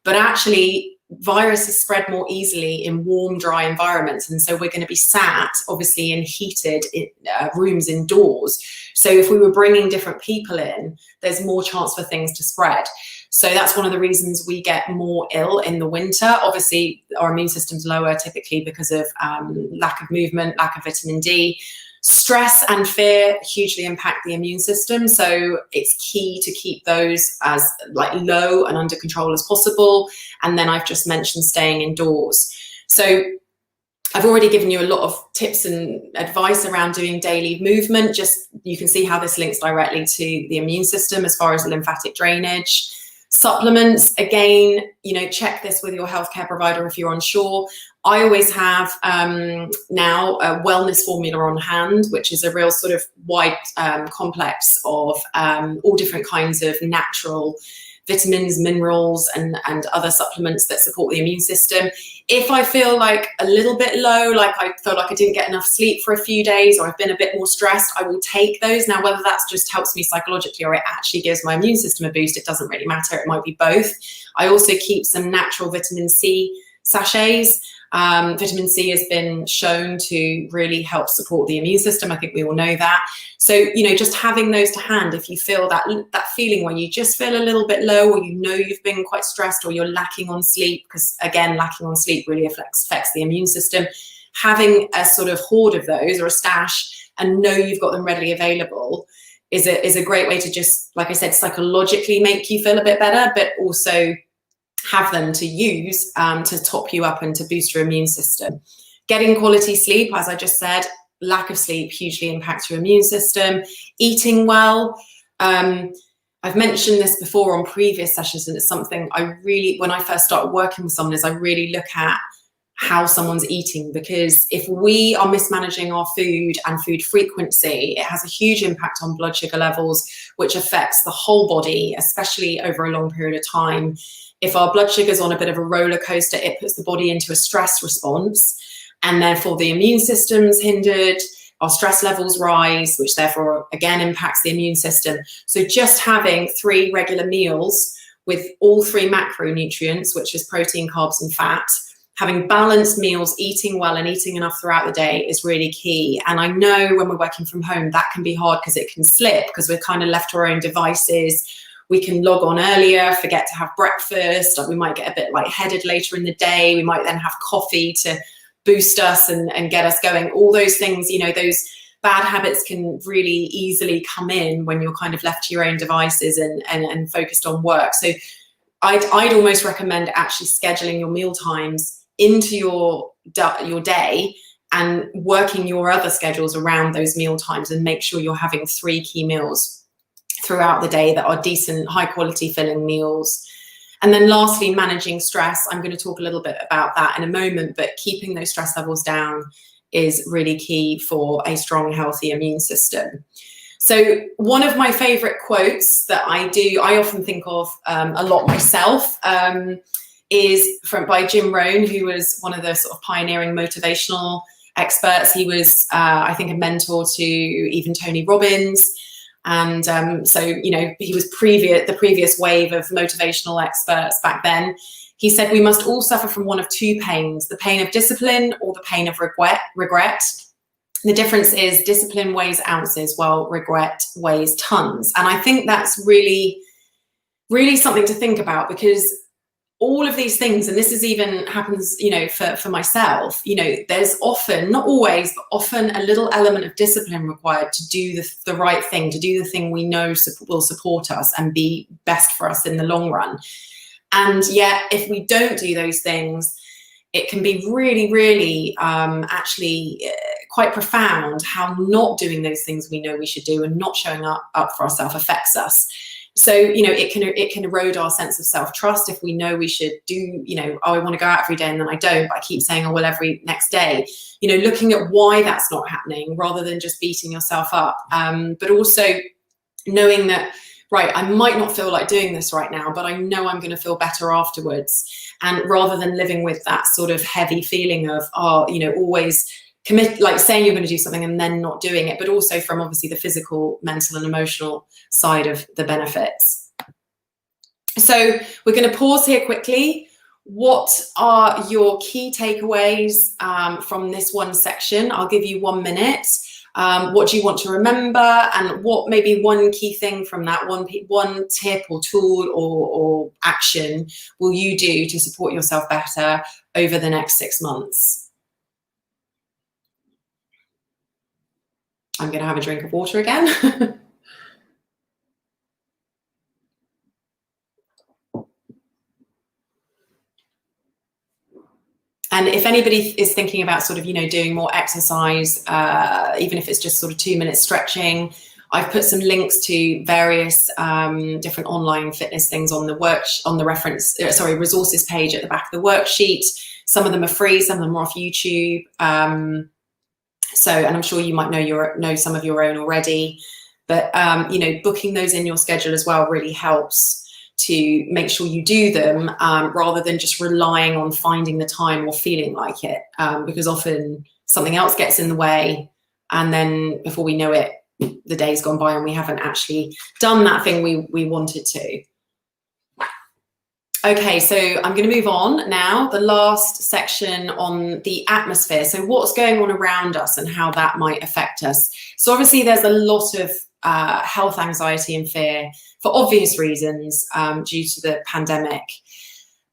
But actually, viruses spread more easily in warm, dry environments. And so we're going to be sat, obviously, in heated rooms indoors. So if we were bringing different people in, there's more chance for things to spread. So that's one of the reasons we get more ill in the winter. Obviously, our immune system's lower typically because of lack of movement, lack of vitamin D. Stress and fear hugely impact the immune system. So it's key to keep those as low and under control as possible. And then I've just mentioned staying indoors. So I've already given you a lot of tips and advice around doing daily movement. Just you can see how this links directly to the immune system as far as lymphatic drainage. Supplements, again, check this with your healthcare provider if you're unsure. I always have now a wellness formula on hand, which is a real sort of wide complex of all different kinds of natural vitamins, minerals, and other supplements that support the immune system. If I feel like a little bit low, like I feel like I didn't get enough sleep for a few days, or I've been a bit more stressed, I will take those. Now, whether that's just helps me psychologically or it actually gives my immune system a boost, it doesn't really matter. It might be both. I also keep some natural vitamin C sachets. Vitamin C has been shown to really help support the immune system. I think we all know that. So, just having those to hand, if you feel that feeling where you just feel a little bit low, or you've been quite stressed, or you're lacking on sleep, because again, lacking on sleep really affects the immune system. Having a sort of hoard of those or a stash and know you've got them readily available is a great way to just, like I said, psychologically make you feel a bit better, but also have them to use to top you up and to boost your immune system. Getting quality sleep, as I just said, lack of sleep hugely impacts your immune system. Eating well. I've mentioned this before on previous sessions, and it's something when I first started working with someone, is I really look at how someone's eating, because if we are mismanaging our food and food frequency, it has a huge impact on blood sugar levels, which affects the whole body, especially over a long period of time. If our blood sugar is on a bit of a roller coaster, it puts the body into a stress response, and therefore the immune system's hindered, our stress levels rise, which therefore again impacts the immune system. So just having 3 regular meals with all 3 macronutrients, which is protein, carbs, and fat, having balanced meals, eating well and eating enough throughout the day is really key. And I know when we're working from home, that can be hard because it can slip, because we're kind of left to our own devices. We can log on earlier, forget to have breakfast. We might get a bit lightheaded later in the day. We might then have coffee to boost us and get us going. All those things, those bad habits can really easily come in when you're kind of left to your own devices and focused on work. So I'd almost recommend actually scheduling your meal times into your day and working your other schedules around those meal times, and make sure you're having 3 key meals throughout the day that are decent, high quality filling meals. And then lastly, managing stress. I'm going to talk a little bit about that in a moment, but keeping those stress levels down is really key for a strong, healthy immune system. So one of my favorite quotes that I often think of a lot myself, is by Jim Rohn, who was one of the sort of pioneering motivational experts. He was, I think, a mentor to even Tony Robbins. And so, he was the previous wave of motivational experts back then. He said, we must all suffer from one of 2 pains, the pain of discipline or the pain of regret. The difference is discipline weighs ounces while regret weighs tons. And I think that's really, really something to think about, because all of these things, and this is even happens, for myself, there's often, not always, but often a little element of discipline required to do the right thing, to do the thing we know will support us and be best for us in the long run. And yet, if we don't do those things, it can be really, really quite profound how not doing those things we know we should do and not showing up for ourselves affects us. So, it can erode our sense of self-trust if we know we should do, I want to go out every day and then I don't, but I keep saying, every next day, looking at why that's not happening rather than just beating yourself up. But also knowing that, right, I might not feel like doing this right now, but I know I'm going to feel better afterwards. And rather than living with that sort of heavy feeling of, always commit, like saying you're going to do something and then not doing it, but also from obviously the physical, mental and emotional side of the benefits. So we're going to pause here quickly. what are your key takeaways from this one section? I'll give you 1 minute. What do you want to remember, and what maybe one key thing from that, one tip or tool or action will you do to support yourself better over the next 6 months? I'm going to have a drink of water again. And if anybody is thinking about sort of, doing more exercise, even if it's just sort of 2 minutes stretching, I've put some links to various different online fitness things on the resources page at the back of the worksheet. Some of them are free, some of them are off YouTube. And I'm sure you might know some of your own already, but booking those in your schedule as well really helps to make sure you do them, rather than just relying on finding the time or feeling like it, because often something else gets in the way, and then before we know it, the day's gone by and we haven't actually done that thing we wanted to. Okay, so I'm going to move on now. The last section on the atmosphere. So what's going on around us and how that might affect us. So obviously there's a lot of health anxiety and fear for obvious reasons, due to the pandemic.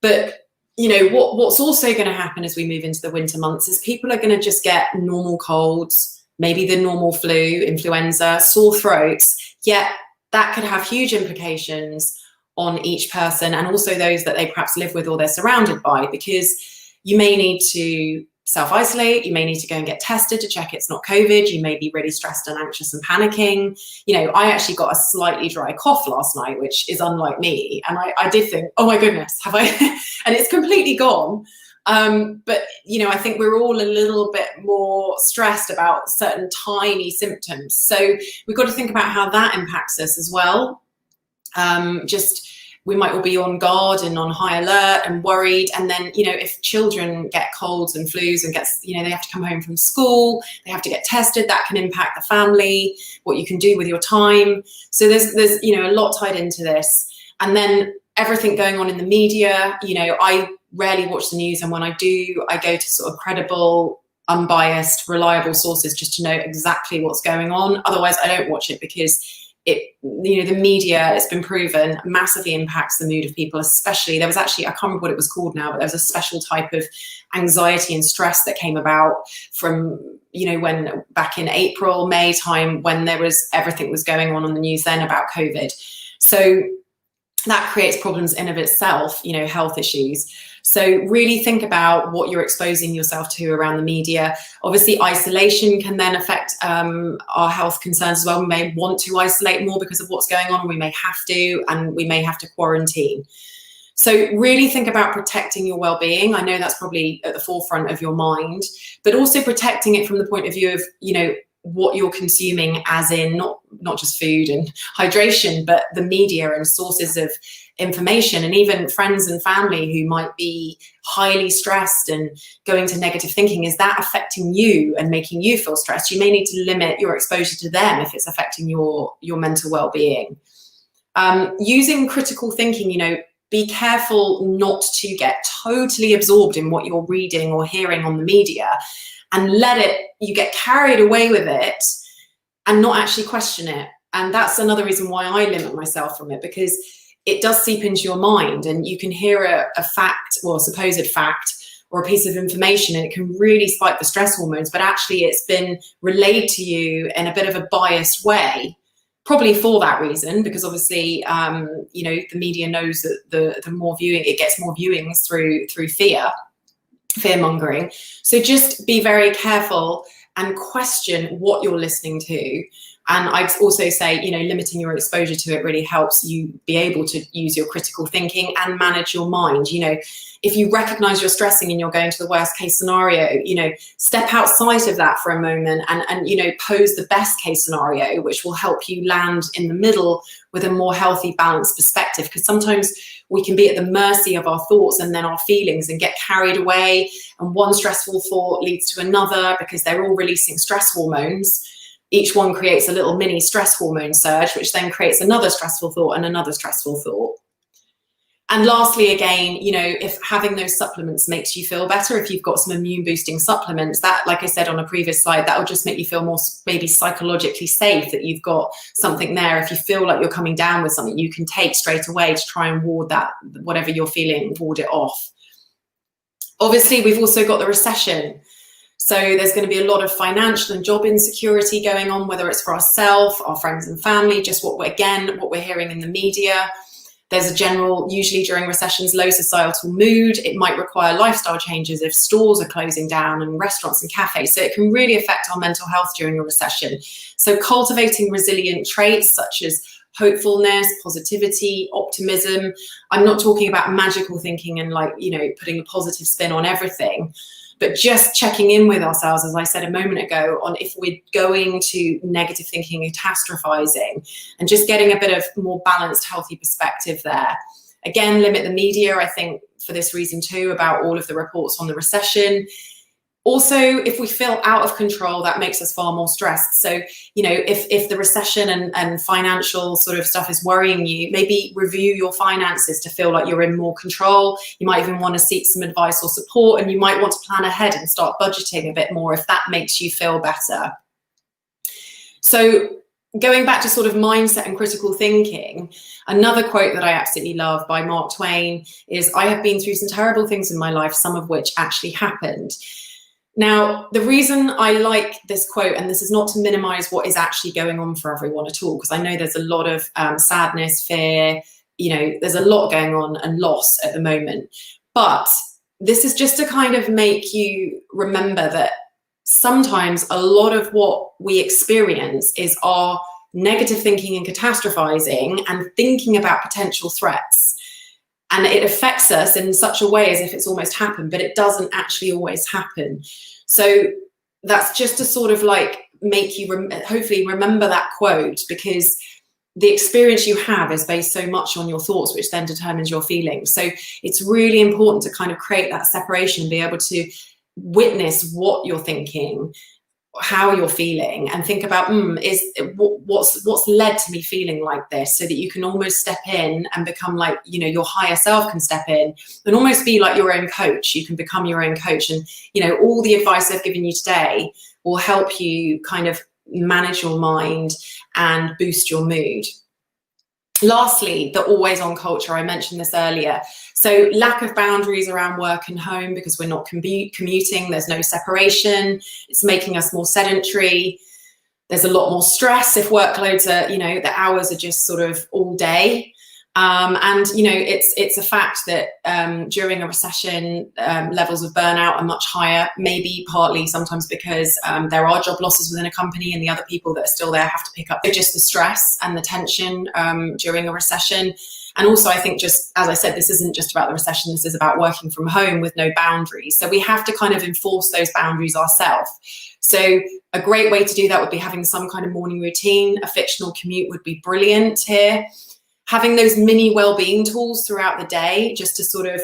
But what's also going to happen as we move into the winter months is people are going to just get normal colds, maybe the normal flu, influenza, sore throats, yet that could have huge implications on each person, and also those that they perhaps live with or they're surrounded by, because you may need to self-isolate, you may need to go and get tested to check it's not COVID, you may be really stressed and anxious and panicking. I actually got a slightly dry cough last night, which is unlike me, and I did think, oh my goodness, have I? And it's completely gone. But I think we're all a little bit more stressed about certain tiny symptoms, so we've got to think about how that impacts us as well. We might all be on guard and on high alert and worried. And then, if children get colds and flus and they have to come home from school, they have to get tested, that can impact the family, what you can do with your time. So there's a lot tied into this. And then everything going on in the media, I rarely watch the news. And when I do, I go to sort of credible, unbiased, reliable sources just to know exactly what's going on. Otherwise, I don't watch it, because the media, it's been proven, massively impacts the mood of people. Especially, there was actually, I can't remember what it was called now, but there was a special type of anxiety and stress that came about from, when back in April, May time, when everything was going on the news then about COVID. So that creates problems in of itself, health issues. So really think about what you're exposing yourself to around the media. Obviously, isolation can then affect our health concerns as well. We may want to isolate more because of what's going on, and we may have to, and we may have to quarantine. So really think about protecting your well-being. I know that's probably at the forefront of your mind, but also protecting it from the point of view of, what you're consuming, as in not just food and hydration, but the media and sources of information, and even friends and family who might be highly stressed and going to negative thinking. Is that affecting you and making you feel stressed? You may need to limit your exposure to them if it's affecting your mental well-being. Using critical thinking, be careful not to get totally absorbed in what you're reading or hearing on the media, and you get carried away with it and not actually question it. And that's another reason why I limit myself from it, because it does seep into your mind, and you can hear a fact, or a supposed fact, or a piece of information, and it can really spike the stress hormones, but actually it's been relayed to you in a bit of a biased way, probably for that reason, because obviously, the media knows that the more viewing, it gets more viewings through fear mongering. So just be very careful and question what you're listening to. And I'd also say, limiting your exposure to it really helps you be able to use your critical thinking and manage your mind. If you recognize you're stressing and you're going to the worst case scenario, step outside of that for a moment and pose the best case scenario, which will help you land in the middle with a more healthy, balanced perspective. Because sometimes we can be at the mercy of our thoughts and then our feelings and get carried away. And one stressful thought leads to another, because they're all releasing stress hormones. Each one creates a little mini stress hormone surge, which then creates another stressful thought and another stressful thought. And lastly, again, you know, if having those supplements makes you feel better, if you've got some immune boosting supplements, that, like I said on a previous slide, that will just make you feel more maybe psychologically safe that you've got something there. If you feel like you're coming down with something, you can take straight away to try and ward that, whatever you're feeling, ward it off. Obviously, we've also got the recession. So there's going to be a lot of financial and job insecurity going on, whether it's for ourselves, our friends and family, just what we're hearing in the media. There's a general, usually during recessions, low societal mood. It might require lifestyle changes if stores are closing down and restaurants and cafes. So it can really affect our mental health during a recession. So cultivating resilient traits such as hopefulness, positivity, optimism. I'm not talking about magical thinking and, like, you know, putting a positive spin on everything, but just checking in with ourselves, as I said a moment ago, on if we're going to negative thinking, catastrophizing, and just getting a bit of more balanced, healthy perspective there. Again, limit the media, I think, for this reason too, about all of the reports on the recession. Also, if we feel out of control, that makes us far more stressed. So, you know, if the recession and financial sort of stuff is worrying you, maybe review your finances to feel like you're in more control. You might even want to seek some advice or support, and you might want to plan ahead and start budgeting a bit more if that makes you feel better. So going back to sort of mindset and critical thinking, another quote that I absolutely love by Mark Twain is, "I have been through some terrible things in my life, some of which actually happened." Now, the reason I like this quote, and this is not to minimize what is actually going on for everyone at all, because I know there's a lot of sadness, fear, you know, there's a lot going on and loss at the moment. But this is just to kind of make you remember that sometimes a lot of what we experience is our negative thinking and catastrophizing and thinking about potential threats. And it affects us in such a way as if it's almost happened, but it doesn't actually always happen. So that's just to sort of like make you hopefully remember that quote, because the experience you have is based so much on your thoughts, which then determines your feelings. So it's really important to kind of create that separation and be able to witness what you're thinking, how you're feeling, and think about what's led to me feeling like this, so that you can almost step in and become like, you know, your higher self can step in and almost be like your own coach. You can become your own coach, and, you know, all the advice I've given you today will help you kind of manage your mind and boost your mood. Lastly, the always on culture, I mentioned this earlier. So lack of boundaries around work and home, because we're not commuting, there's no separation, it's making us more sedentary. There's a lot more stress if workloads are, you know, the hours are just sort of all day. And, you know, it's a fact that during a recession, levels of burnout are much higher, maybe partly sometimes because there are job losses within a company and the other people that are still there have to pick up just the stress and the tension during a recession. And also, I think, just as I said, this isn't just about the recession, this is about working from home with no boundaries. So we have to kind of enforce those boundaries ourselves. So a great way to do that would be having some kind of morning routine. A fictional commute would be brilliant here. Having those mini well-being tools throughout the day, just to sort of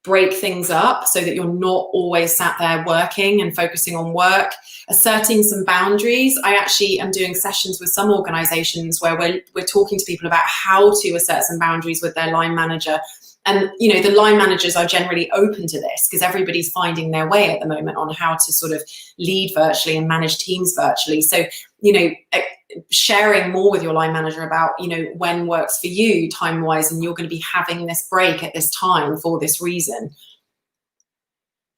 break things up so that you're not always sat there working and focusing on work. Asserting some boundaries. I actually am doing sessions with some organizations where we're talking to people about how to assert some boundaries with their line manager. And, you know, the line managers are generally open to this because everybody's finding their way at the moment on how to sort of lead virtually and manage teams virtually. So, you know, sharing more with your line manager about, you know, when works for you time-wise, and you're going to be having this break at this time for this reason.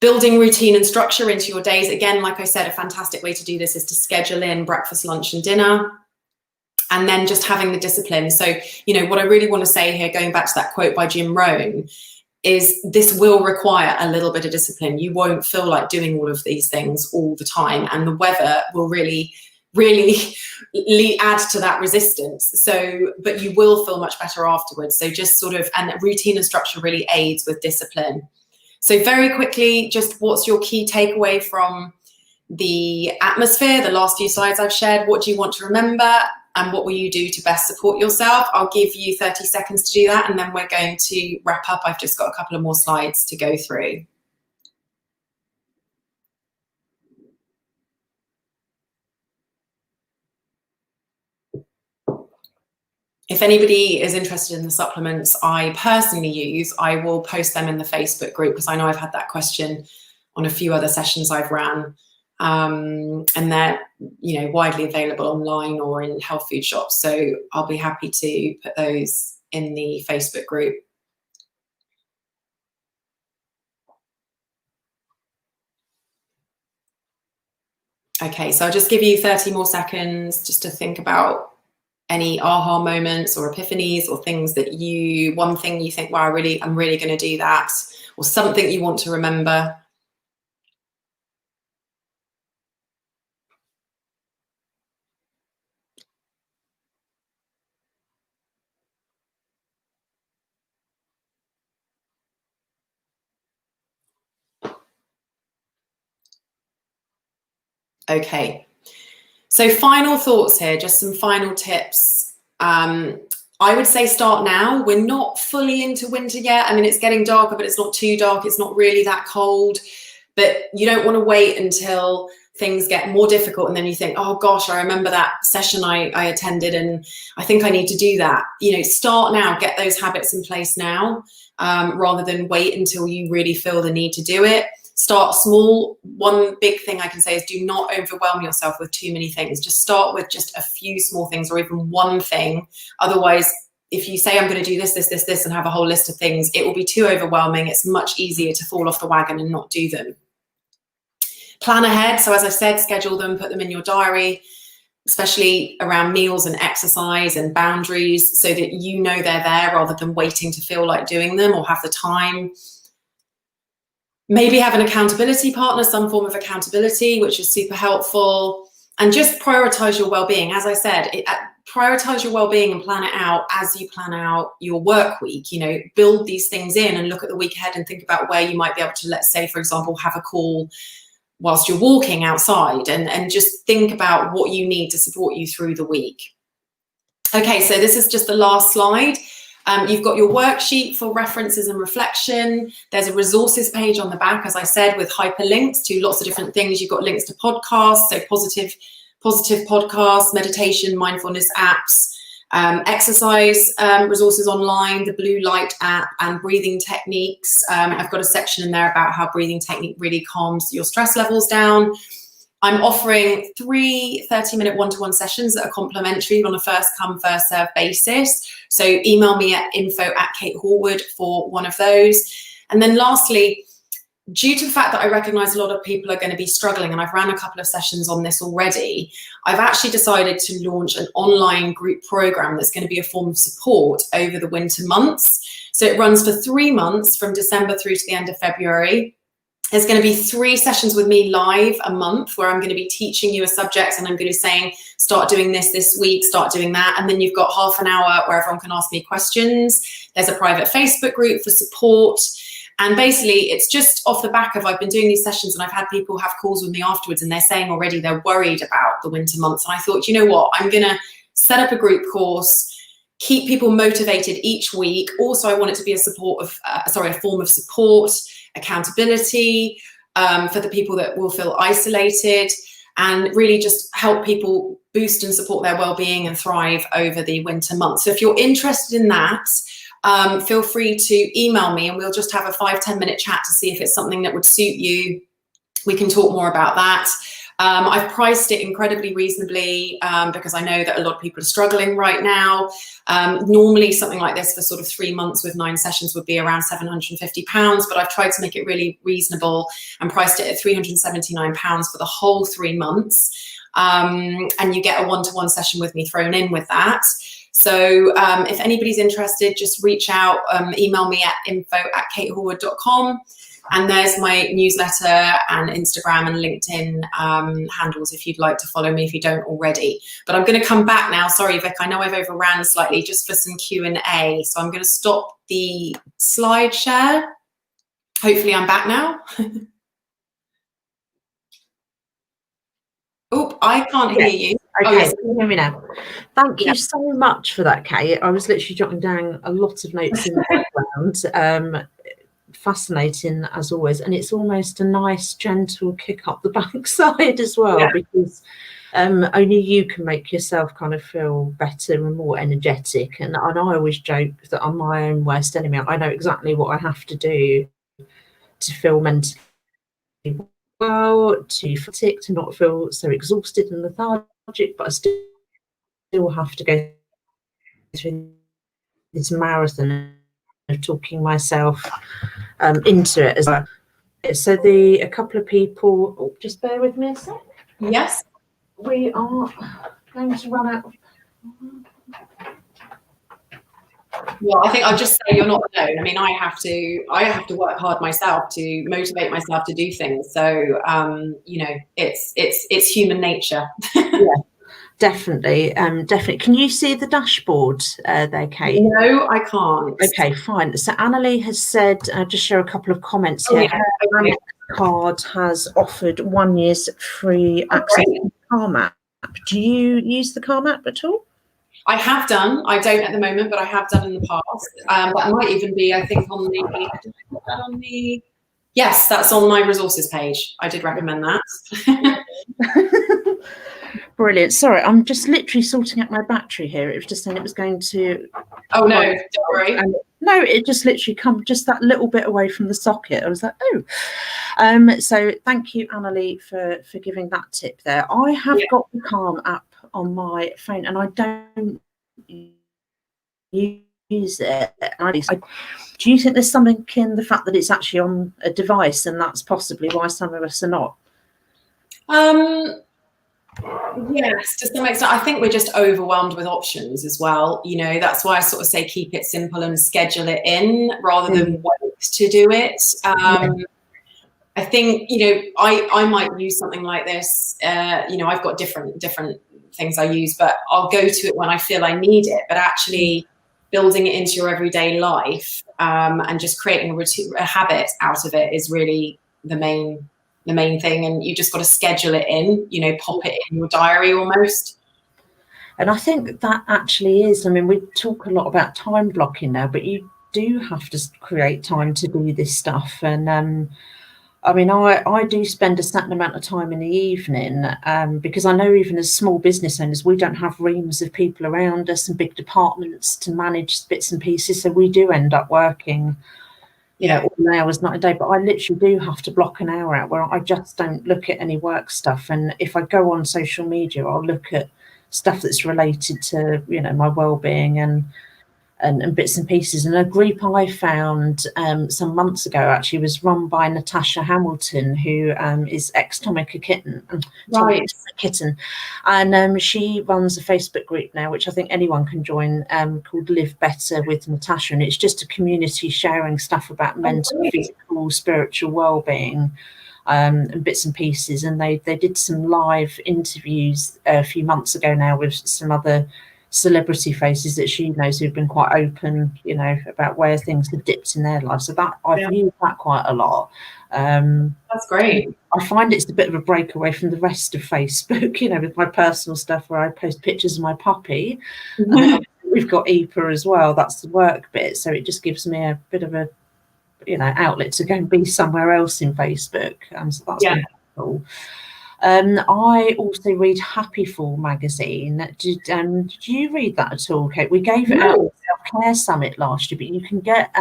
Building routine and structure into your days. Again, like I said, a fantastic way to do this is to schedule in breakfast, lunch, and dinner. And then just having the discipline. So, you know, what I really want to say here, going back to that quote by Jim Rohn, is this will require a little bit of discipline. You won't feel like doing all of these things all the time, and the weather will really add to that resistance. So, but you will feel much better afterwards. So just sort of, and routine and structure really aids with discipline. So very quickly, just what's your key takeaway from the atmosphere, the last few slides I've shared? What do you want to remember? And what will you do to best support yourself? I'll give you 30 seconds to do that, and then we're going to wrap up. I've just got a couple of more slides to go through. if anybody is interested in the supplements I personally use, I will post them in the Facebook group, because I know I've had that question on a few other sessions I've ran. And they're, you know, widely available online or in health food shops. So I'll be happy to put those in the Facebook group. Okay, so I'll just give you 30 more seconds just to think about any aha moments or epiphanies, or things that one thing you think, wow, I'm really going to do that, or something you want to remember. Okay, so final thoughts here, just some final tips. I would say start now. We're not fully into winter yet. I mean, it's getting darker, but it's not too dark. It's not really that cold, but you don't want to wait until things get more difficult and then you think, oh gosh, I remember that session I attended and I think I need to do that. You know, start now, get those habits in place now, rather than wait until you really feel the need to do it. Start small. One big thing I can say is do not overwhelm yourself with too many things. Just start with just a few small things, or even one thing. Otherwise, if you say I'm going to do this, this, this, this, and have a whole list of things, it will be too overwhelming. It's much easier to fall off the wagon and not do them. Plan ahead. So as I said, schedule them, put them in your diary, especially around meals and exercise and boundaries, so that you know they're there rather than waiting to feel like doing them or have the time. Maybe have an accountability partner, some form of accountability, which is super helpful. And just prioritize your well-being. As I said, prioritize your well-being and plan it out as you plan out your work week. You know, build these things in and look at the week ahead and think about where you might be able to, let's say, for example, have a call whilst you're walking outside, and just think about what you need to support you through the week. Okay, so this is just the last slide. You've got your worksheet for references and reflection. There's a resources page on the back, as I said, with hyperlinks to lots of different things. You've got links to podcasts, so positive podcasts, meditation, mindfulness apps, exercise resources online, the blue light app, and breathing techniques. I've got a section in there about how breathing technique really calms your stress levels down. I'm offering 3 30-minute one-to-one sessions that are complimentary on a first-come, first-served basis. So email me at info@katehorwood for one of those. And then lastly, due to the fact that I recognise a lot of people are going to be struggling, and I've ran a couple of sessions on this already, I've actually decided to launch an online group program that's going to be a form of support over the winter months. So it runs for 3 months, from December through to the end of February. There's going to be 3 sessions with me live a month, where I'm going to be teaching you a subject, and I'm going to be saying, start doing this week, start doing that. And then you've got half an hour where everyone can ask me questions. There's a private Facebook group for support. And basically, it's just off the back of, I've been doing these sessions and I've had people have calls with me afterwards, and they're saying already they're worried about the winter months. And I thought, you know what, I'm going to set up a group course, keep people motivated each week. Also, I want it to be a form of support, accountability for the people that will feel isolated, and really just help people boost and support their well-being and thrive over the winter months. So if you're interested in that, feel free to email me, and we'll just have a 5-10 minute chat to see if it's something that would suit you. We can talk more about that. I've priced it incredibly reasonably because I know that a lot of people are struggling right now. Normally something like this for sort of 3 months with 9 sessions would be around £750, but I've tried to make it really reasonable and priced it at £379 for the whole 3 months. And you get a one-to-one session with me thrown in with that. So if anybody's interested, just reach out, email me at info@katehorwood.com. And there's my newsletter and Instagram and LinkedIn handles if you'd like to follow me if you don't already. But I'm going to come back now. Sorry, Vic, I know I've overran slightly, just for some Q&A. So I'm going to stop the slide share. Hopefully I'm back now. Oh, I can't hear you. Okay, oh, yes. Can you hear me now? Thank you so much for that, Kate. I was literally jotting down a lot of notes in the background. Fascinating as always, and it's almost a nice gentle kick up the backside as well, because Only you can make yourself kind of feel better and more energetic. And I always joke that I'm my own worst enemy. I know exactly what I have to do to feel mentally well, to feel sick, to not feel so exhausted and lethargic, but I still have to go through this marathon of talking myself into it as well. So a couple of people, oh, just bear with me a sec. Yes. We are going to run out of. Well, I think I'll just say you're not alone. I mean, I have to work hard myself to motivate myself to do things. So, you know, it's human nature. Yeah, definitely. Definitely. Can you see the dashboard there, Kate? No, I can't. Okay, fine. So Annalie has said, just share a couple of comments here. Yeah, okay. Her card has offered 1 year's free access to the Calm app. Do you use the Calm app at all? I have done. I don't at the moment, but I have done in the past. That might even be, I think, on the. Yes, that's on my resources page. I did recommend that. Brilliant. Sorry, I'm just literally sorting out my battery here. It was just saying it was going to. Oh no, don't worry. No, it just literally come just that little bit away from the socket. I was like, oh. So thank you, Annalie, for giving that tip there. I have got the Calm app on my phone and I don't use it. Do you think there's something in the fact that it's actually on a device and that's possibly why some of us are not? Yes, to some extent. I think we're just overwhelmed with options as well. You know, that's why I sort of say keep it simple and schedule it in rather than wait to do it. I think, you know, I might use something like this. You know, I've got different things I use, but I'll go to it when I feel I need it. But actually building it into your everyday life and just creating a habit out of it is really the main thing. And you just got to schedule it in, you know, pop it in your diary almost. And I think that actually is, I mean, we talk a lot about time blocking now, but you do have to create time to do this stuff. And I mean, I do spend a certain amount of time in the evening because I know even as small business owners, we don't have reams of people around us and big departments to manage bits and pieces. So we do end up working, you know, all the hours, not a day, but I literally do have to block an hour out where I just don't look at any work stuff. And if I go on social media, I'll look at stuff that's related to, you know, my well-being and bits and pieces. And a group I found some months ago actually was run by Natasha Hamilton, who is ex-Tomica Kitten. Right. Kitten. And she runs a Facebook group now, which I think anyone can join, called Live Better with Natasha. And it's just a community sharing stuff about mental, physical, spiritual well-being. And bits and pieces. And they did some live interviews a few months ago now with some other celebrity faces that she knows who've been quite open, you know, about where things have dipped in their life. So that I've used that quite a lot. That's great. I find it's a bit of a break away from the rest of Facebook, you know, with my personal stuff where I post pictures of my puppy. And we've got EPA as well. That's the work bit. So it just gives me a bit of a, you know, outlet to go and be somewhere else in Facebook. So that's been cool. I also read Happy Fall magazine. Did you read that at all, Kate? We gave it out at the Self-Care Summit last year, but you can get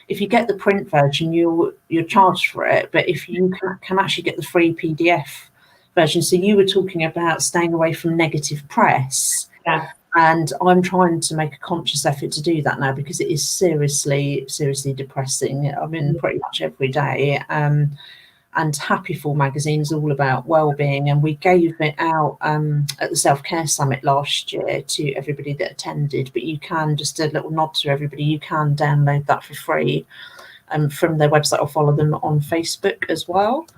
if you get the print version, you're charged for it. But if you can actually get the free PDF version, so you were talking about staying away from negative press. Yeah. And I'm trying to make a conscious effort to do that now because it is seriously depressing. I mean, pretty much every day. And Happy Fall magazine is all about well-being, and we gave it out at the Self-Care Summit last year to everybody that attended. But you can, just a little nod to everybody, you can download that for free from their website or follow them on Facebook as well.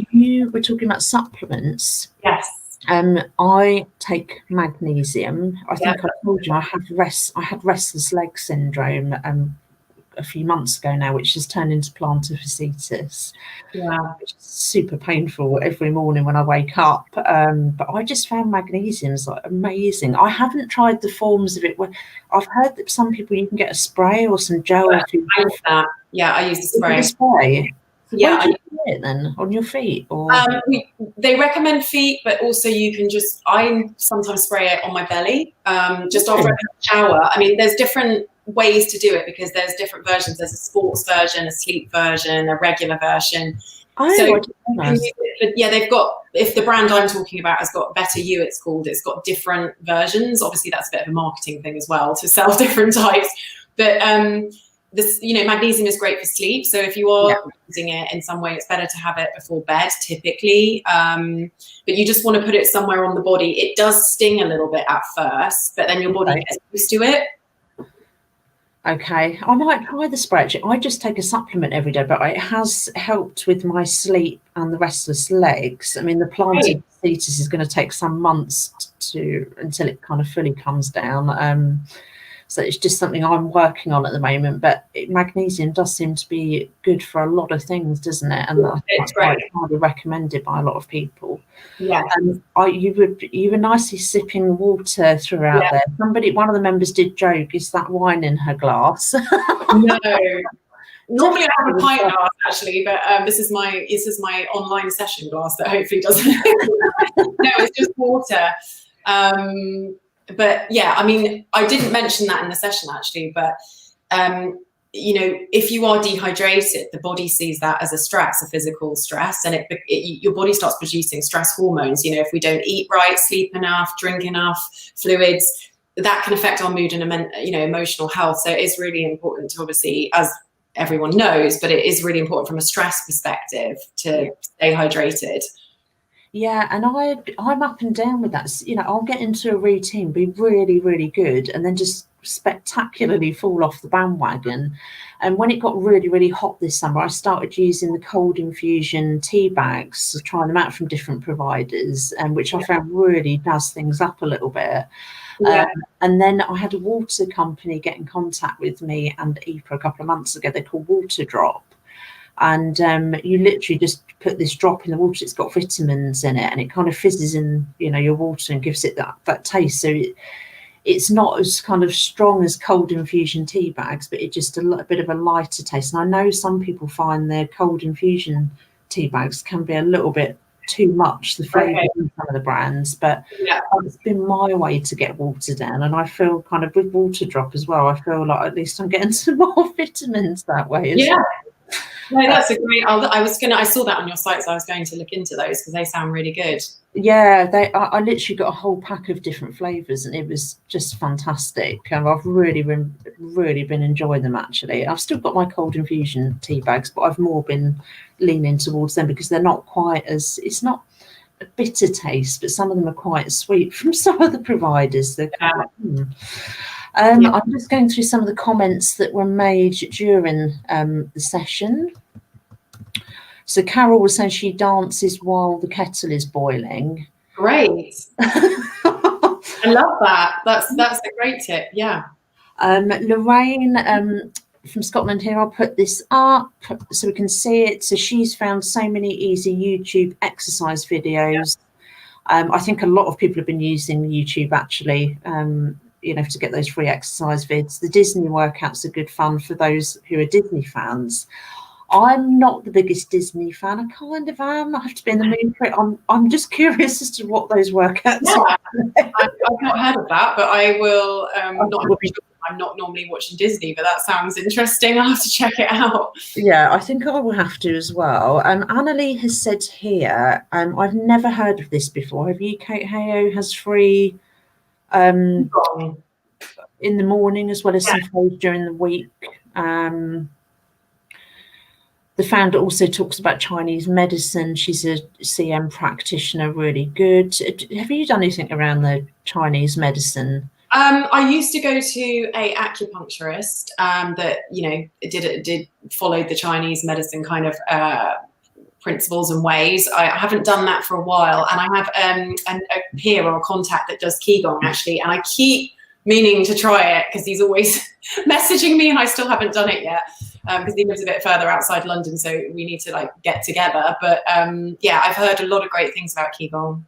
You were talking about supplements. Yes. I take magnesium. I think I told you I had restless leg syndrome a few months ago now, which has turned into plantar fasciitis. Which is super painful every morning when I wake up. But I just found magnesium's like amazing. I haven't tried the forms of it. I've heard that some people you can get a spray or some gel. I use the spray. Yeah. Where do you do it then? On your feet? Or they recommend feet, but also you can I sometimes spray it on my belly, just after I have a shower. I mean, there's different ways to do it because there's different versions. There's a sports version, a sleep version, a regular version. So yeah, they've got, if the brand I'm talking about has got Better You, it's got different versions. Obviously that's a bit of a marketing thing as well to sell different types, but this, magnesium is great for sleep. So if you are using it in some way, it's better to have it before bed typically, but you just want to put it somewhere on the body. It does sting a little bit at first, but then your body gets used to it. Okay, I might try the spray. I just take a supplement every day, but it has helped with my sleep and the restless legs. I mean, the plantar fasciitis is going to take some months until it kind of fully comes down. So it's just something I'm working on at the moment. But magnesium does seem to be good for a lot of things, doesn't it? And it's highly recommended by a lot of people. Yeah. You were nicely sipping water throughout there. One of the members did joke, is that wine in her glass? No. Normally I have a pint glass actually, but this is my online session glass that hopefully doesn't. No, it's just water. But yeah, I mean, I didn't mention that in the session actually, but if you are dehydrated, the body sees that as a stress, a physical stress, and your body starts producing stress hormones. If we don't eat right, sleep enough, drink enough fluids, that can affect our mood and emotional health. So it is really important to, obviously, as everyone knows, but it is really important from a stress perspective to stay hydrated. Yeah, and I'm up and down with that. I'll get into a routine, be really, really good, and then just spectacularly fall off the bandwagon. And when it got really, really hot this summer, I started using the cold infusion tea bags, trying them out from different providers, which I found really does things up a little bit. And then I had a water company get in contact with me and EPA a couple of months ago. They're called Water Drop. And you literally just put this drop in the water. It's got vitamins in it, and it kind of fizzes in, your water and gives it that taste. So it's not as kind of strong as cold infusion tea bags, but it's just a bit of a lighter taste. And I know some people find their cold infusion tea bags can be a little bit too much, the flavour in some of the brands, but it's been my way to get water down. And I feel kind of with Water Drop as well, I feel like at least I'm getting some more vitamins that way as well. No, that's a great. I saw that on your site, so I was going to look into those because they sound really good. Yeah, I literally got a whole pack of different flavours, and it was just fantastic. And I've really been enjoying them actually. I've still got my cold infusion tea bags, but I've more been leaning towards them because they're not quite as. It's not a bitter taste, but some of them are quite sweet from some of the providers. They're quite, I'm just going through some of the comments that were made during the session. So Carol was saying she dances while the kettle is boiling. Great. I love that. That's a great tip. Yeah. Lorraine from Scotland here, I'll put this up so we can see it. So she's found so many easy YouTube exercise videos. I think a lot of people have been using YouTube actually, to get those free exercise vids. The Disney workouts are good fun for those who are Disney fans. I'm not the biggest Disney fan. I kind of am. I have to be in the mood for it. I'm just curious as to what those workouts are. I've not heard of that, but I will. I'm not normally watching Disney, but that sounds interesting. I'll have to check it out. Yeah, I think I will have to as well. Annalie has said here, I've never heard of this before. Have you, Kate Hayo, has free in the morning as well as some food during the week. The founder also talks about Chinese medicine. She's a CM practitioner, really good. Have you done anything around the Chinese medicine? I used to go to a acupuncturist that did follow the Chinese medicine kind of principles and ways. I haven't done that for a while, and I have a peer or a contact that does Qigong actually, and I keep meaning to try it because he's always messaging me, and I still haven't done it yet because he lives a bit further outside London, so we need to get together. But I've heard a lot of great things about Qigong.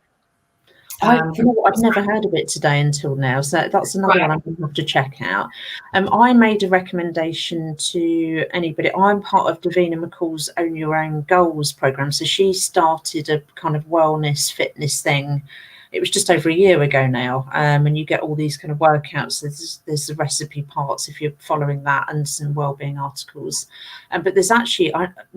You know what, I've never heard of it today until now, so that's another Right. one I'm going to have to check out. I made a recommendation to anybody. I'm part of Davina McCall's Own Your Own Goals program, so she started a kind of wellness fitness thing. It was just over a year ago now, and you get all these kind of workouts. There's the recipe parts if you're following that, and some wellbeing articles. But there's actually,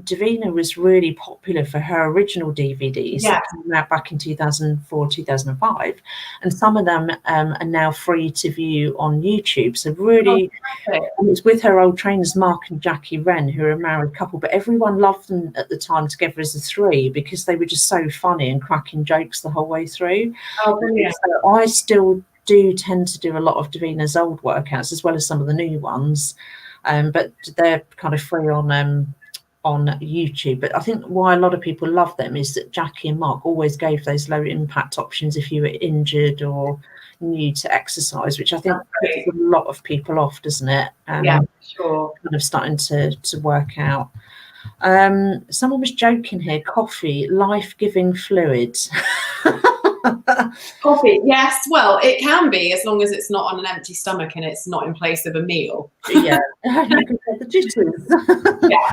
Davina was really popular for her original DVDs that came out back in 2004, 2005, and some of them are now free to view on YouTube. So really, and it's with her old trainers, Mark and Jackie Wren, who are a married couple, but everyone loved them at the time together as a three because they were just so funny and cracking jokes the whole way through. Oh, brilliant. So I still do tend to do a lot of Davina's old workouts as well as some of the new ones, but they're kind of free on YouTube. But I think why a lot of people love them is that Jackie and Mark always gave those low impact options if you were injured or new to exercise, which I think puts a lot of people off, doesn't it? Yeah, sure. Kind of starting to work out. Someone was joking here, coffee, life-giving fluid. Coffee, yes. Well, it can be, as long as it's not on an empty stomach and it's not in place of a meal. Yeah, the jitters. Yeah.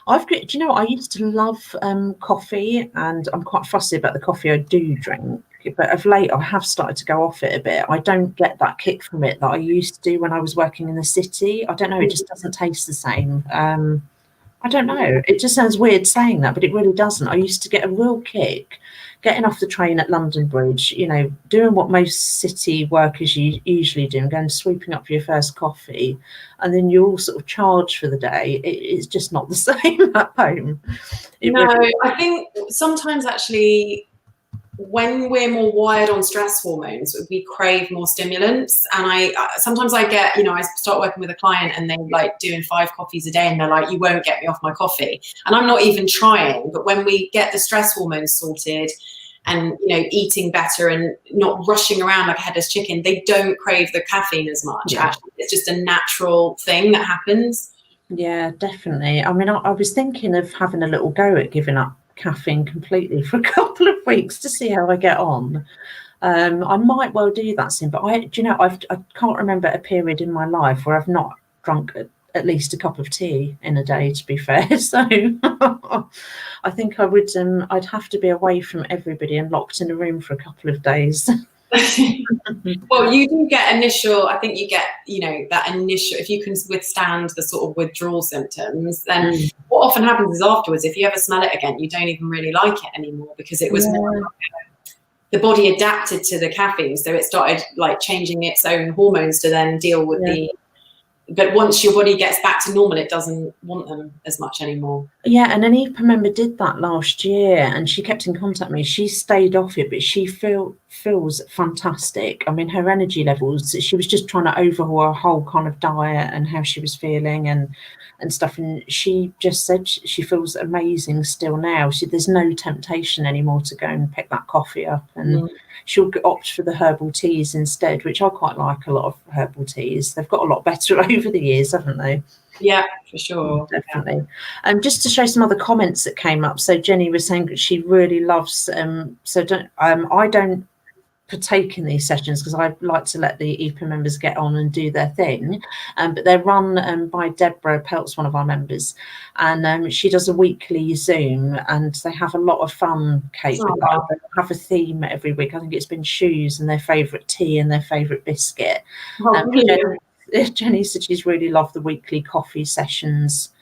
Do you know, I used to love coffee, and I'm quite fussy about the coffee I do drink. But of late, I have started to go off it a bit. I don't get that kick from it that I used to do when I was working in the city. I don't know, it just doesn't taste the same. I don't know. It just sounds weird saying that, but it really doesn't. I used to get a real kick getting off the train at London Bridge, you know, doing what most city workers usually do and going sweeping up for your first coffee, and then you're all sort of charged for the day. It's just not the same at home. I think sometimes actually when we're more wired on stress hormones, we crave more stimulants. And sometimes I get, you know, I start working with a client and they're like doing 5 coffees a day and they're like, you won't get me off my coffee. And I'm not even trying. But when we get the stress hormones sorted and, you know, eating better and not rushing around like a headless chicken, they don't crave the caffeine as much. Yeah. Actually, it's just a natural thing that happens. Yeah, definitely. I mean, I was thinking of having a little go at giving up caffeine completely for a couple of weeks to see how I get on. I might well do that soon, but I can't remember a period in my life where I've not drunk at least a cup of tea in a day, to be fair. So I think I would I'd have to be away from everybody and locked in a room for a couple of days. Well, you do get I think you get, you know, that initial, if you can withstand the sort of withdrawal symptoms, then what often happens is afterwards, if you ever smell it again, you don't even really like it anymore because it was more, the body adapted to the caffeine. So it started like changing its own hormones to then deal with but once your body gets back to normal, it doesn't want them as much anymore. Yeah, and an EPA member did that last year and she kept in contact with me. She stayed off it, but she feels fantastic. I mean, her energy levels, she was just trying to overhaul her whole kind of diet and how she was feeling and stuff. And she just said she feels amazing still now. There's no temptation anymore to go and pick that coffee up. And she'll opt for the herbal teas instead, which I quite like a lot of herbal teas. They've got a lot better over the years, haven't they? Yeah, for sure. Definitely. Just to show some other comments that came up. So Jenny was saying that she really loves, I don't partake in these sessions because I like to let the EPA members get on and do their thing, but they're run by Deborah Peltz, one of our members, and she does a weekly Zoom and they have a lot of fun, Kate. They have a theme every week. I think it's been shoes and their favourite tea and their favourite biscuit. Jenny said she's really loved the weekly coffee sessions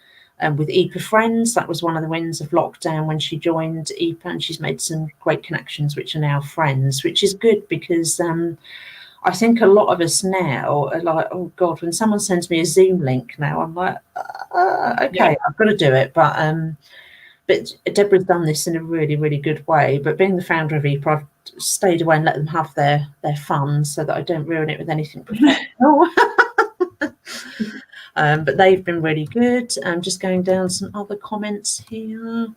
with EPA friends. That was one of the wins of lockdown when she joined EPA, and she's made some great connections which are now friends, which is good because I think a lot of us now are like, oh God, when someone sends me a Zoom link now, I'm like, okay, I've got to do it. But Deborah's done this in a really, really good way. But being the founder of EPA, I've stayed away and let them have their fun so that I don't ruin it with anything professional. But they've been really good. I'm just going down some other comments here.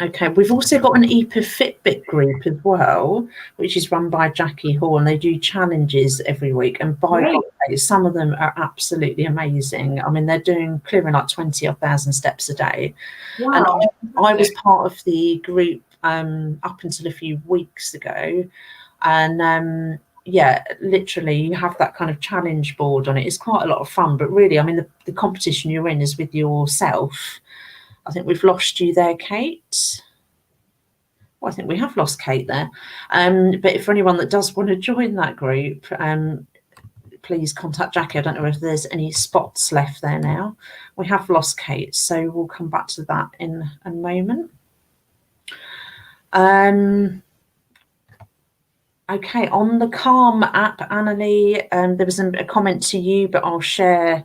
Okay, we've also got an EPA Fitbit group as well, which is run by Jackie Hall, and they do challenges every week. And by God, some of them are absolutely amazing. I mean, they're clearing like 20,000 steps a day. Wow. And I was part of the group up until a few weeks ago. And yeah, literally you have that kind of challenge board on it. It's quite a lot of fun, but really, I mean, the competition you're in is with yourself. I think we've lost you there, Kate. Well, I think we have lost Kate there. But for anyone that does want to join that group, please contact Jackie. I don't know if there's any spots left there now. We have lost Kate, so we'll come back to that in a moment. Okay, on the Calm app, Annalie, there was a comment to you, but I'll share,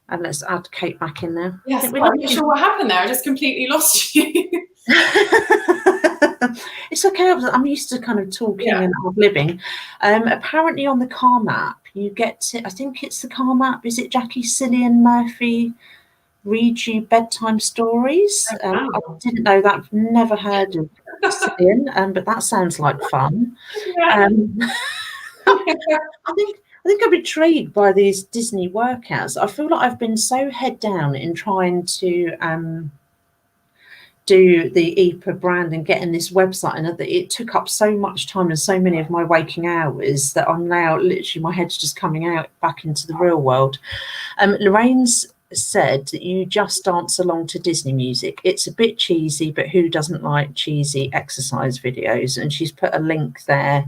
and let's add Kate back in there. Yes, I'm not sure what happened there. I just completely lost you. It's okay. I'm used to kind of talking and living. Apparently on the Calm app, you get to, I think it's the Calm app. Is it Jackie, Cillian Murphy read you bedtime stories? I didn't know that. I've never heard of Cillian, but that sounds like fun. Yeah. I think I'm intrigued by these Disney workouts. I feel like I've been so head down in trying to do the EPA brand and getting this website, and that it took up so much time and so many of my waking hours that I'm now literally, my head's just coming out back into the real world. Lorraine's said that you just dance along to Disney music. It's a bit cheesy, but who doesn't like cheesy exercise videos? And she's put a link there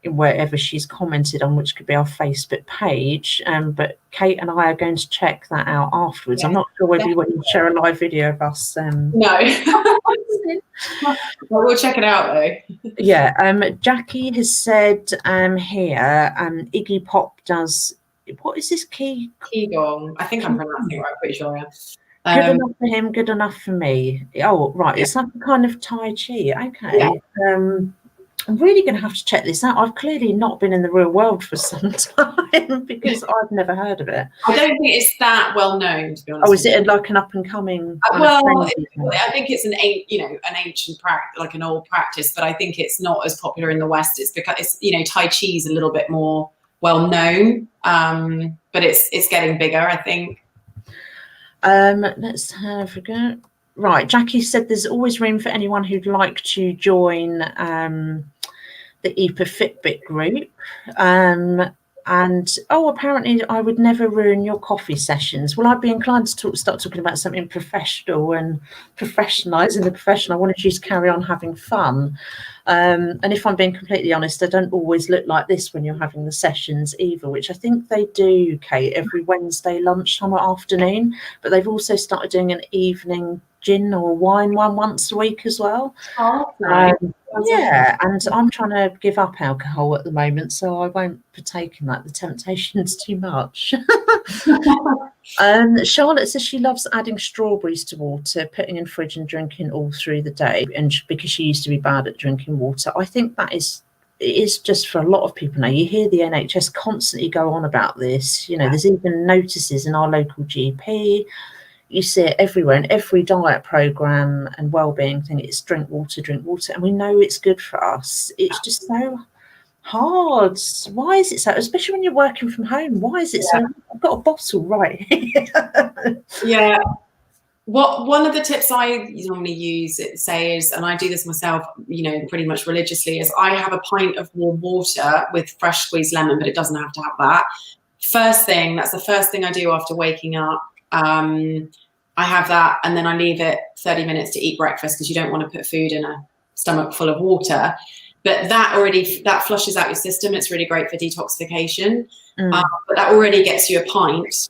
in wherever she's commented on, which could be our Facebook page. But Kate and I are going to check that out afterwards. Yeah, I'm not sure whether you want to share a live video of us. No. Well, we'll check it out though. Yeah. Jackie has said here, Iggy Pop does, what is this key? Qigong. I think I'm pronouncing it right, pretty sure. Good enough for him, good enough for me. Oh, right. Yeah. It's like a kind of Tai Chi. Okay. Yeah. I'm really going to have to check this out. I've clearly not been in the real world for some time because I've never heard of it. I don't think it's that well known, to be honest. Oh, is it like an up and coming? Well, I think it's an ancient practice, like an old practice, but I think it's not as popular in the West. It's because it's Tai Chi is a little bit more well known, but it's getting bigger, I think. Let's have a go. Right, Jackie said there's always room for anyone who'd like to join the EPA Fitbit group. And apparently I would never ruin your coffee sessions. Well, I'd be inclined to start talking about something professional and professionalising the profession. I wanted you to carry on having fun. And if I'm being completely honest, they don't always look like this when you're having the sessions either, which I think they do, Kate, every Wednesday lunchtime or afternoon. But they've also started doing an evening gin or wine one once a week as well. Oh, right. Yeah, and I'm trying to give up alcohol at the moment, so I won't partake in that. The temptation's too much. Charlotte says she loves adding strawberries to water, putting in fridge and drinking all through the day, and because she used to be bad at drinking water. I think it is just for a lot of people now. You hear the NHS constantly go on about this. There's even notices in our local GP. You see it everywhere, in every diet program and wellbeing thing. It's drink water, and we know it's good for us. It's just so hard. Why is it so? Especially when you're working from home. Why is it so? I've got a bottle right here. Yeah. One of the tips I normally use, is, and I do this myself, pretty much religiously, is I have a pint of warm water with fresh squeezed lemon, but it doesn't have to have that. That's the first thing I do after waking up. I have that, and then I leave it 30 minutes to eat breakfast, because you don't want to put food in a stomach full of water. But that flushes out your system. It's really great for detoxification. But that already gets you a pint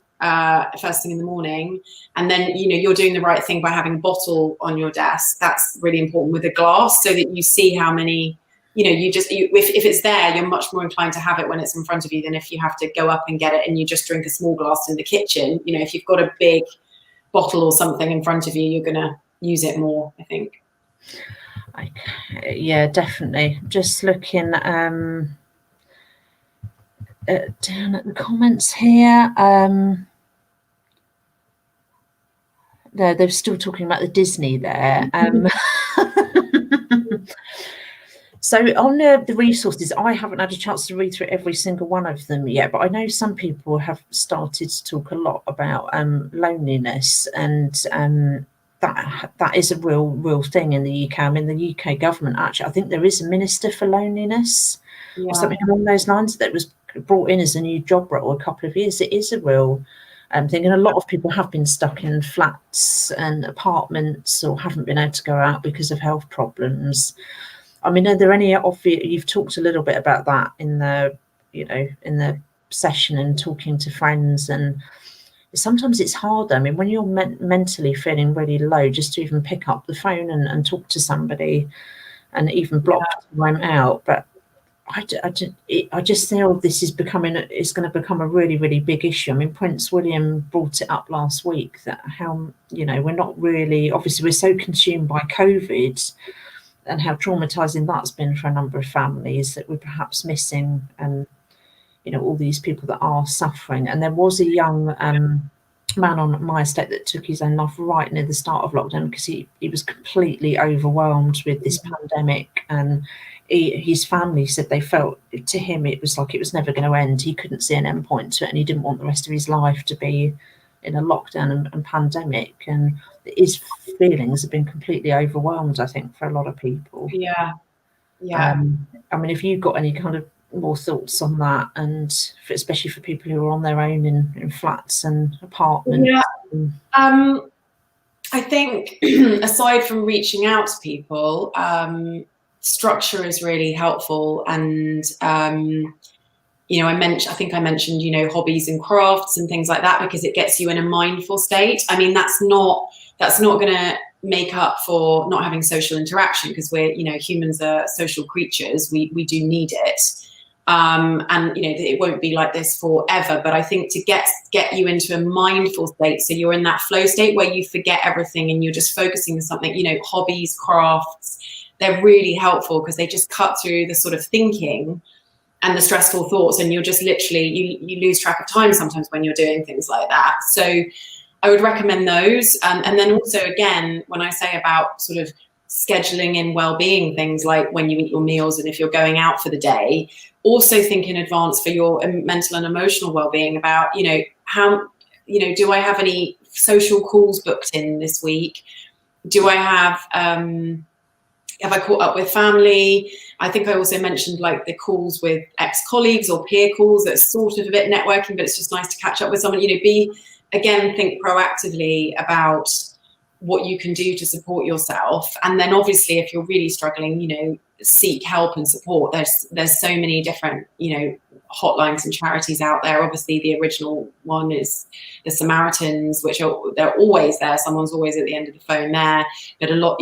first thing in the morning. And then, you're doing the right thing by having a bottle on your desk. That's really important, with a glass, so that you see how many, if it's there, you're much more inclined to have it when it's in front of you than if you have to go up and get it and you just drink a small glass in the kitchen. If you've got a big bottle or something in front of you, you're going to use it more, I think. Okay. Yeah, definitely. Just looking down at the comments here. They're still talking about the Disney there. So on the resources, I haven't had a chance to read through every single one of them yet, but I know some people have started to talk a lot about loneliness, and that is a real thing in the UK. I mean, the UK government, actually, I think there is a minister for loneliness or something along those lines that was brought in as a new job role a couple of years. It is a real thing, and a lot of people have been stuck in flats and apartments or haven't been able to go out because of health problems. I mean, are there any obvious? You've talked a little bit about that in the session and talking to friends, and sometimes it's hard. I mean, when you're mentally feeling really low, just to even pick up the phone and talk to somebody, and even block time out. But I just feel this is it's going to become a really, really big issue. I mean, Prince William brought it up last week that how, we're not really, obviously we're so consumed by COVID and how traumatizing that's been for a number of families, that we're perhaps missing, all these people that are suffering. And there was a young man on my estate that took his own life right near the start of lockdown because he was completely overwhelmed with this pandemic, and his family said they felt, to him, it was like it was never going to end. He couldn't see an end point to it, and he didn't want the rest of his life to be in a lockdown and pandemic. And his feelings have been completely overwhelmed, I think, for a lot of people. Yeah. I mean, if you've got any kind of more thoughts on that, and especially for people who are on their own in flats and apartments. I think aside from reaching out to people, structure is really helpful. And I think I mentioned hobbies and crafts and things like that, because it gets you in a mindful state. I mean, that's not going to make up for not having social interaction, because we're humans are social creatures. We do need it. And it won't be like this forever, but I think to get you into a mindful state, so you're in that flow state where you forget everything and you're just focusing on something, hobbies, crafts, they're really helpful because they just cut through the sort of thinking and the stressful thoughts, and you're just literally, you lose track of time sometimes when you're doing things like that. So I would recommend those. And then also, again, when I say about sort of scheduling in well-being things, like when you eat your meals and if you're going out for the day, also think in advance for your mental and emotional well-being about, how, do I have any social calls booked in this week? Do I have I caught up with family? I think I also mentioned like the calls with ex-colleagues or peer calls. That's sort of a bit networking, but it's just nice to catch up with someone. Think proactively about what you can do to support yourself. And then obviously, if you're really struggling, seek help and support. There's so many different, hotlines and charities out there. Obviously, the original one is the Samaritans, which they're always there. Someone's always at the end of the phone there. But a lot,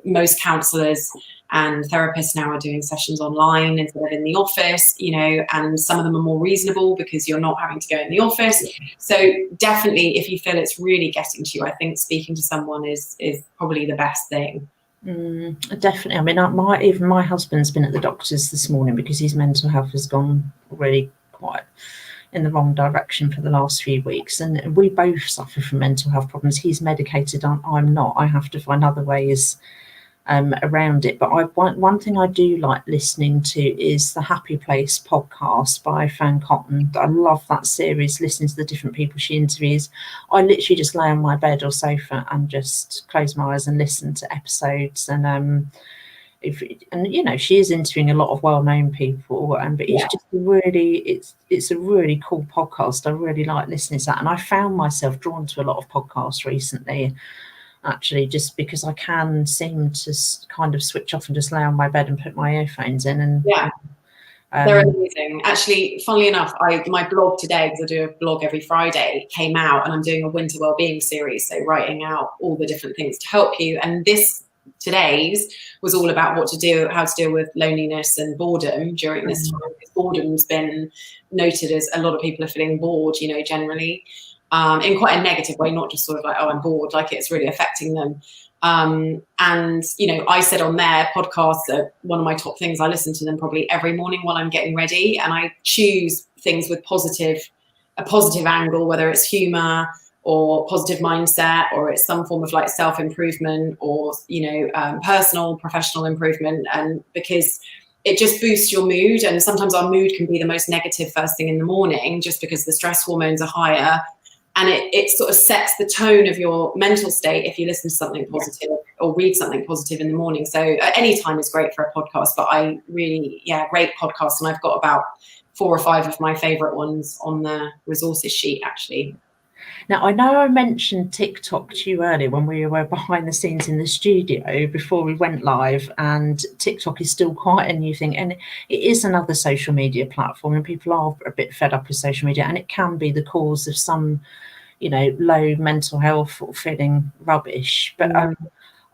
most counsellors and therapists now are doing sessions online instead of in the office, and some of them are more reasonable because you're not having to go in the office. So definitely, if you feel it's really getting to you, I think speaking to someone is probably the best thing. Definitely. I mean, even my husband's been at the doctor's this morning because his mental health has gone really quite in the wrong direction for the last few weeks, and we both suffer from mental health problems. He's medicated, I'm not. I have to find other ways around it. But one thing I do like listening to is the Happy Place podcast by Fan Cotton. I love that series, listening to the different people she interviews. I literally just lay on my bed or sofa and just close my eyes and listen to episodes. And she is interviewing a lot of well-known people, but it's just it's a really cool podcast. I really like listening to that, and I found myself drawn to a lot of podcasts recently, actually, just because I can seem to kind of switch off and just lay on my bed and put my earphones in. And they're amazing. Actually, funnily enough, my blog today, because I do a blog every Friday, came out, and I'm doing a winter wellbeing series, so writing out all the different things to help you. And today's was all about how to deal with loneliness and boredom during this time, because boredom's been noted as a lot of people are feeling bored, generally. In quite a negative way, not just sort of like, oh, I'm bored, like it's really affecting them. And, I said on their podcast that one of my top things, I listen to them probably every morning while I'm getting ready, and I choose things with a positive angle, whether it's humor or positive mindset, or it's some form of like self-improvement or, personal, professional improvement. And because it just boosts your mood. And sometimes our mood can be the most negative first thing in the morning, just because the stress hormones are higher. and it sort of sets the tone of your mental state if you listen to something positive or read something positive in the morning. So any time is great for a podcast, but I really, rate podcasts, and I've got about 4 or 5 of my favorite ones on the resources sheet, actually. Now, I know I mentioned TikTok to you earlier when we were behind the scenes in the studio before we went live, and TikTok is still quite a new thing, and it is another social media platform, and people are a bit fed up with social media, and it can be the cause of some, low mental health or feeling rubbish. But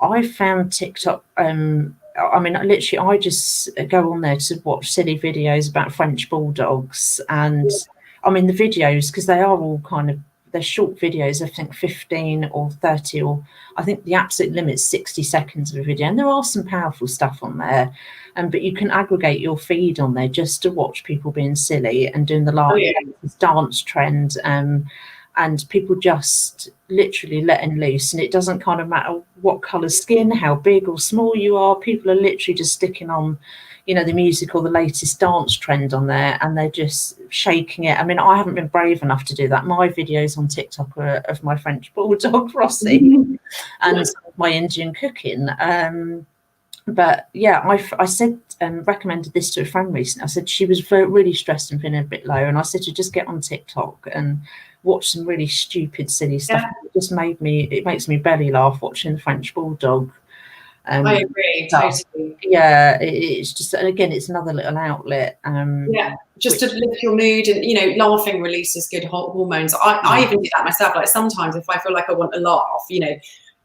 I found TikTok, literally, I just go on there to watch silly videos about French bulldogs, and the videos, because they are all they're short videos, I think 15 or 30, or I think the absolute limit is 60 seconds of a video. And there are some powerful stuff on there. But you can aggregate your feed on there just to watch people being silly and doing the latest dance trend, and people just literally letting loose. And it doesn't kind of matter what colour skin, how big or small you are. People are literally just sticking on, the music or the latest dance trend on there, and they're just shaking it. I haven't been brave enough to do that. My videos on TikTok are of my French bulldog Rossi and my Indian cooking. But yeah, I said, recommended this to a friend recently. I said she was really stressed and feeling a bit low, and I said to just get on TikTok and watch some really stupid, silly stuff. It just makes me belly laugh watching the French bulldog. I agree, totally. Yeah, it's just, and again, it's another little outlet. Just to lift your mood, and laughing releases good hormones. I even do that myself. Like sometimes if I feel like I want to laugh,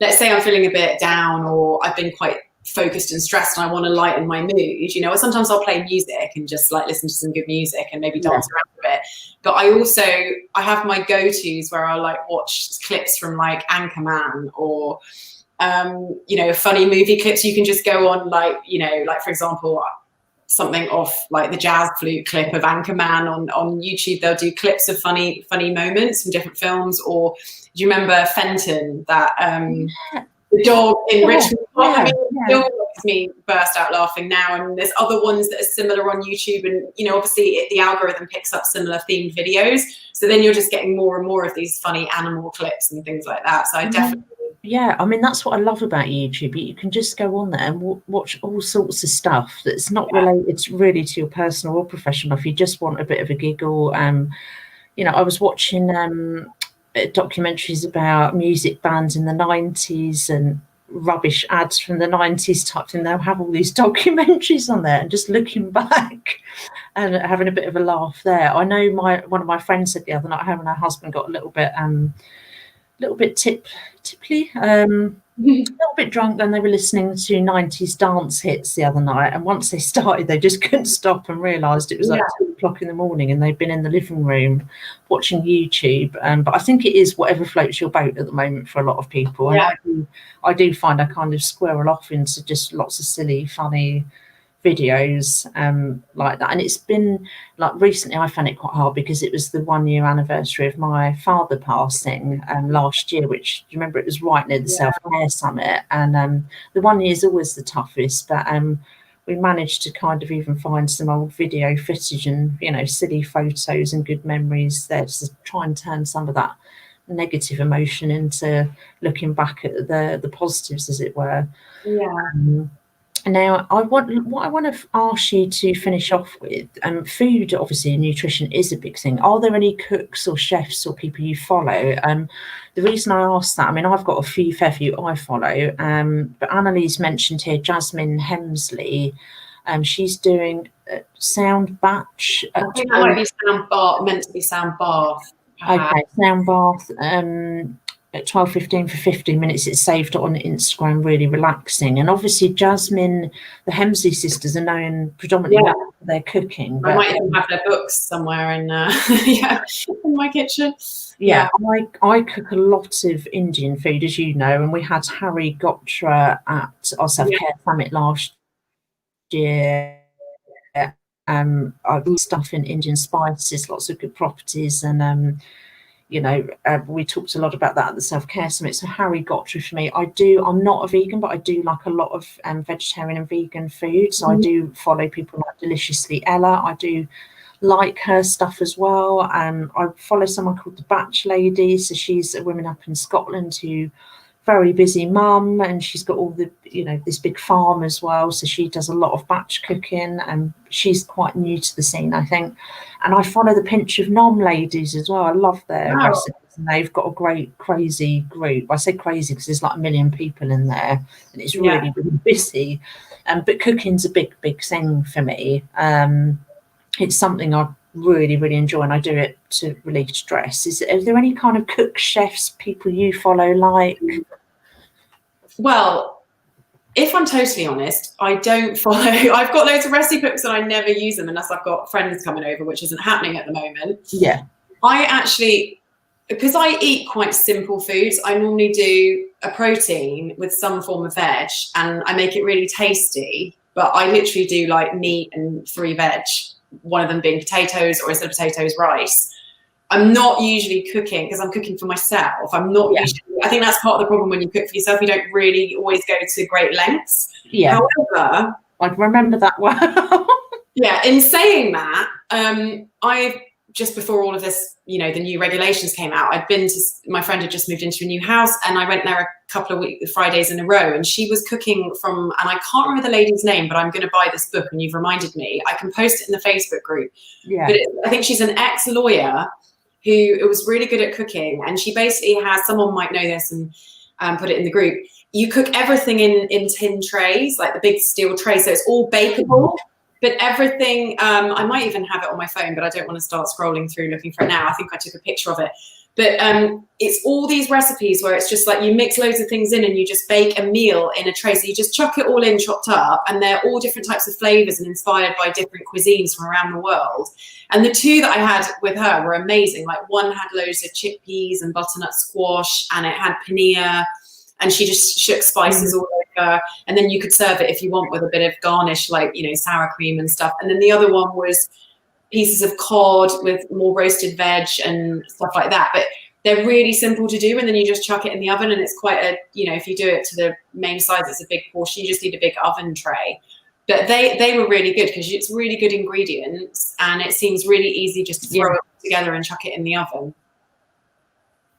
let's say I'm feeling a bit down, or I've been quite focused and stressed and I want to lighten my mood, or sometimes I'll play music and just like listen to some good music and maybe dance around a bit. But I have my go-tos where I like watch clips from like Anchorman, or funny movie clips. You can just go on like for example, something off like the jazz flute clip of Anchorman on YouTube. They'll do clips of funny moments from different films. Or do you remember Fenton, that the dog in Richmond? It still makes me burst out laughing now. And there's other ones that are similar on YouTube, and obviously the algorithm picks up similar themed videos, so then you're just getting more and more of these funny animal clips and things like that. So I definitely that's what I love about YouTube. You can just go on there and watch all sorts of stuff that's not related really to your personal or professional life. You just want a bit of a giggle. I was watching documentaries about music bands in the 90s and rubbish ads from the 90s type thing. They'll have all these documentaries on there, and just looking back and having a bit of a laugh there. I know one of my friends said the other night, her and her husband got a little bit tipply, a little bit drunk, and they were listening to 90s dance hits the other night, and once they started they just couldn't stop and realised it was like 2 o'clock in the morning, and they've been in the living room watching YouTube. But I think it is whatever floats your boat at the moment for a lot of people. And I do find I kind of squirrel off into just lots of silly funny videos like that. And it's been like recently I found it quite hard because it was the 1 year anniversary of my father passing last year, which, do you remember, it was right near the self-care summit, and the 1 year is always the toughest, but we managed to kind of even find some old video footage and silly photos and good memories there to try and turn some of that negative emotion into looking back at the positives, as it were. Now, what I want to ask you to finish off with, food, obviously, and nutrition is a big thing. Are there any cooks or chefs or people you follow? The reason I asked that, I've got a fair few I follow, but Annalise mentioned here Jasmine Hemsley. She's doing Sound Batch. I think that might be Sound Bath, meant to be Sound Bath. Okay, Sound Bath. At 12:15 for 15 minutes. It's saved on Instagram, really relaxing. And obviously Jasmine, the Hemsley sisters, are known predominantly for their cooking. I might even have their books somewhere in in my kitchen. I cook a lot of Indian food, as you know, and we had Harry Gotra at our self-care summit last year. I do stuff in Indian spices, lots of good properties, and we talked a lot about that at the self-care summit. So Harry Gotra for me. I'm not a vegan, but I do like a lot of vegetarian and vegan food. So I do follow people like Deliciously Ella. I do like her stuff as well. I follow someone called the Batch Lady, so she's a woman up in Scotland who very busy mum, and she's got all the, you know, this big farm as well, so she does a lot of batch cooking, and she's quite new to the scene, I think. And I follow the Pinch of Nom ladies as well. I love their recipes, and they've got a great crazy group. I say crazy because there's like 1 million people in there, and it's really really busy. But cooking's a big thing for me. It's something I really really enjoy, and I do it to relieve stress. Are there any kind of cook chefs, people you follow, like? Well, if I'm totally honest, I don't follow. I've got loads of recipe books and I never use them unless I've got friends coming over, which isn't happening at the moment. Yeah. I actually, because I eat quite simple foods, I normally do a protein with some form of veg, and I make it really tasty. But I literally do like meat and 3 veg, one of them being potatoes, or instead of potatoes, rice. I'm not usually cooking because I'm cooking for myself. I'm not usually, I think that's part of the problem when you cook for yourself. You don't really always go to great lengths. Yeah. However, I remember that well. Yeah, in saying that, I've just before all of this, you know, the new regulations came out, I'd been to, my friend had just moved into a new house, and I went there a couple of Fridays in a row, and she was cooking from, and I can't remember the lady's name, but I'm going to buy this book, and you've reminded me. I can post it in the Facebook group. Yeah. But I think she's an ex-lawyer who was really good at cooking, and she basically has, someone might know this and put it in the group. You cook everything in tin trays, like the big steel trays, so it's all bakeable. But everything, I might even have it on my phone, but I don't want to start scrolling through looking for it now. I think I took a picture of it. But it's all these recipes where it's just like you mix loads of things in and you just bake a meal in a tray. So you just chuck it all in, chopped up, and they're all different types of flavors and inspired by different cuisines from around the world. And the 2 that I had with her were amazing. Like one had loads of chickpeas and butternut squash, and it had paneer, and she just shook spices all over. And then you could serve it if you want with a bit of garnish, like, you know, sour cream and stuff. And then the other one was pieces of cod with more roasted veg and stuff like that. But they're really simple to do, and then you just chuck it in the oven, and it's quite a, you know, if you do it to the main size, it's a big portion. You just need a big oven tray. But they were really good because it's really good ingredients, and it seems really easy just to throw it together and chuck it in the oven.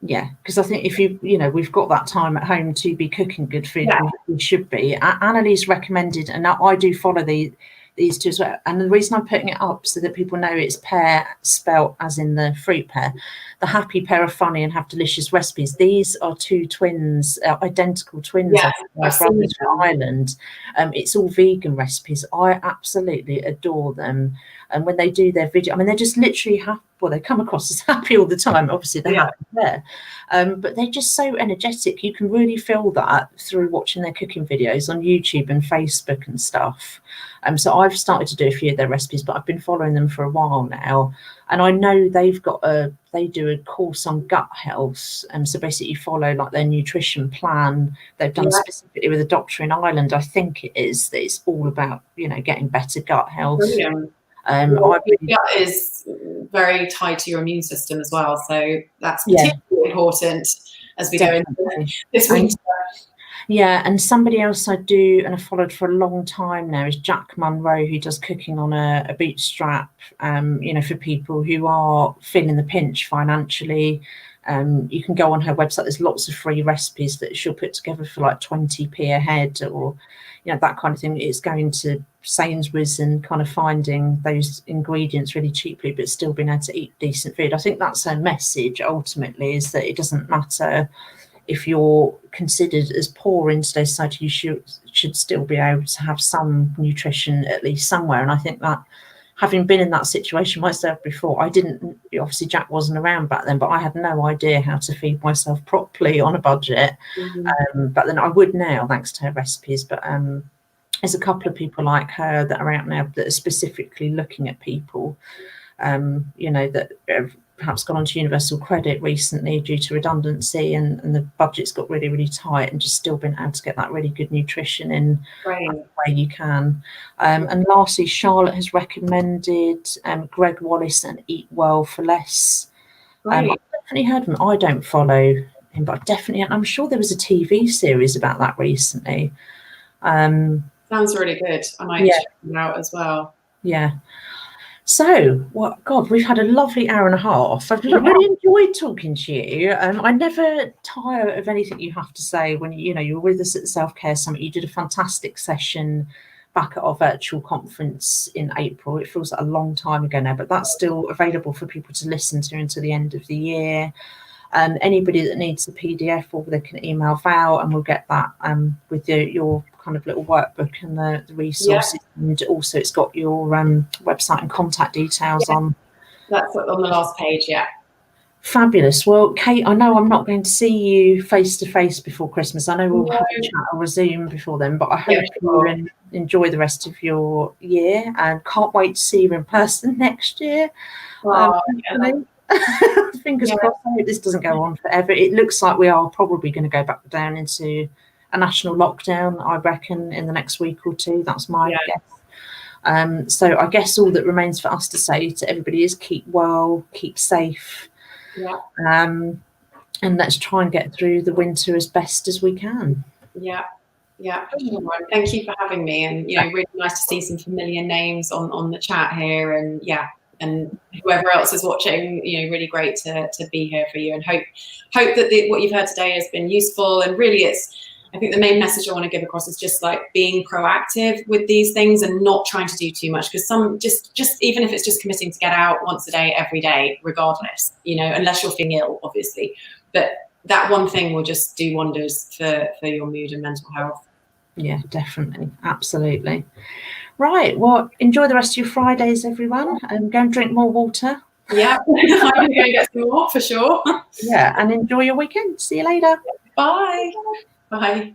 Yeah, because I think if you know, we've got that time at home to be cooking good food, we should be. Annalise recommended, and I do follow these 2 as well. And the reason I'm putting it up so that people know it's pear spelt as in the fruit pear. The Happy Pair are funny and have delicious recipes. These are 2 twins, identical twins. Yeah, my brother's from Ireland. It's all vegan recipes. I absolutely adore them. And when they do their video, I mean, they're just literally happy. Well, they come across as happy all the time. Obviously, they're happy there. But they're just so energetic. You can really feel that through watching their cooking videos on YouTube and Facebook and stuff. So I've started to do a few of their recipes, but I've been following them for a while now. And I know they've got they do a course on gut health. So basically you follow like their nutrition plan. They've done specifically with a doctor in Ireland, I think it is, that it's all about, you know, getting better gut health. Brilliant. Gut is very tied to your immune system as well, so that's particularly important as we go into this winter. Yeah, and somebody else I do and I've followed for a long time now is Jack Munro, who does cooking on a bootstrap, you know, for people who are feeling the pinch financially. You can go on her website. There's lots of free recipes that she'll put together for like 20p a head, or, you know, that kind of thing. It's going to Sainsbury's and kind of finding those ingredients really cheaply, but still being able to eat decent food. I think that's her message ultimately, is that it doesn't matter if you're considered as poor in today's society, you should still be able to have some nutrition at least somewhere. And I think that, having been in that situation myself before, I didn't, obviously Jack wasn't around back then, but I had no idea how to feed myself properly on a budget. But then I would now, thanks to her recipes. But there's a couple of people like her that are out now that are specifically looking at people, you know, that have perhaps gone onto universal credit recently due to redundancy, and the budget's got really, really tight, and just still been able to get that really good nutrition in the way you can. And lastly, Charlotte has recommended Greg Wallace and Eat Well for Less. I've definitely heard of him. I don't follow him, but I'm sure there was a TV series about that recently. Sounds really good. I might check them out as well. Yeah. So, well, God, we've had a lovely hour and a half. I've really enjoyed talking to you. I never tire of anything you have to say when you were with us at the Self Care Summit. You did a fantastic session back at our virtual conference in April. It feels like a long time ago now, but that's still available for people to listen to until the end of the year. Anybody that needs the PDF, or they can email Val, and we'll get that with your kind of little workbook and the resources. Yeah. And also it's got your website and contact details on. That's on the last page, yeah. Fabulous. Well, Kate, I know I'm not going to see you face to face before Christmas. I know we'll have a chat or Zoom before then, but I hope you enjoy the rest of your year, and can't wait to see you in person next year. Fingers crossed. I hope this doesn't go on forever. It looks like we are probably going to go back down into a national lockdown, I reckon, in the next week or two. That's my guess. So I guess all that remains for us to say to everybody is keep well, keep safe, and let's try and get through the winter as best as we can. Thank you for having me, and really nice to see some familiar names on the chat here, and whoever else is watching, really great to be here for you, and hope that what you've heard today has been useful. And really, I think the main message I want to give across is just like being proactive with these things and not trying to do too much, because some just even if it's just committing to get out once a day, every day, regardless, unless you're feeling ill, obviously, but that one thing will just do wonders for your mood and mental health. Yeah, definitely. Absolutely. Right. Well, enjoy the rest of your Fridays, everyone, and go and drink more water. Yeah, I'm going to go and get some more for sure. Yeah, and enjoy your weekend. See you later. Bye. Bye.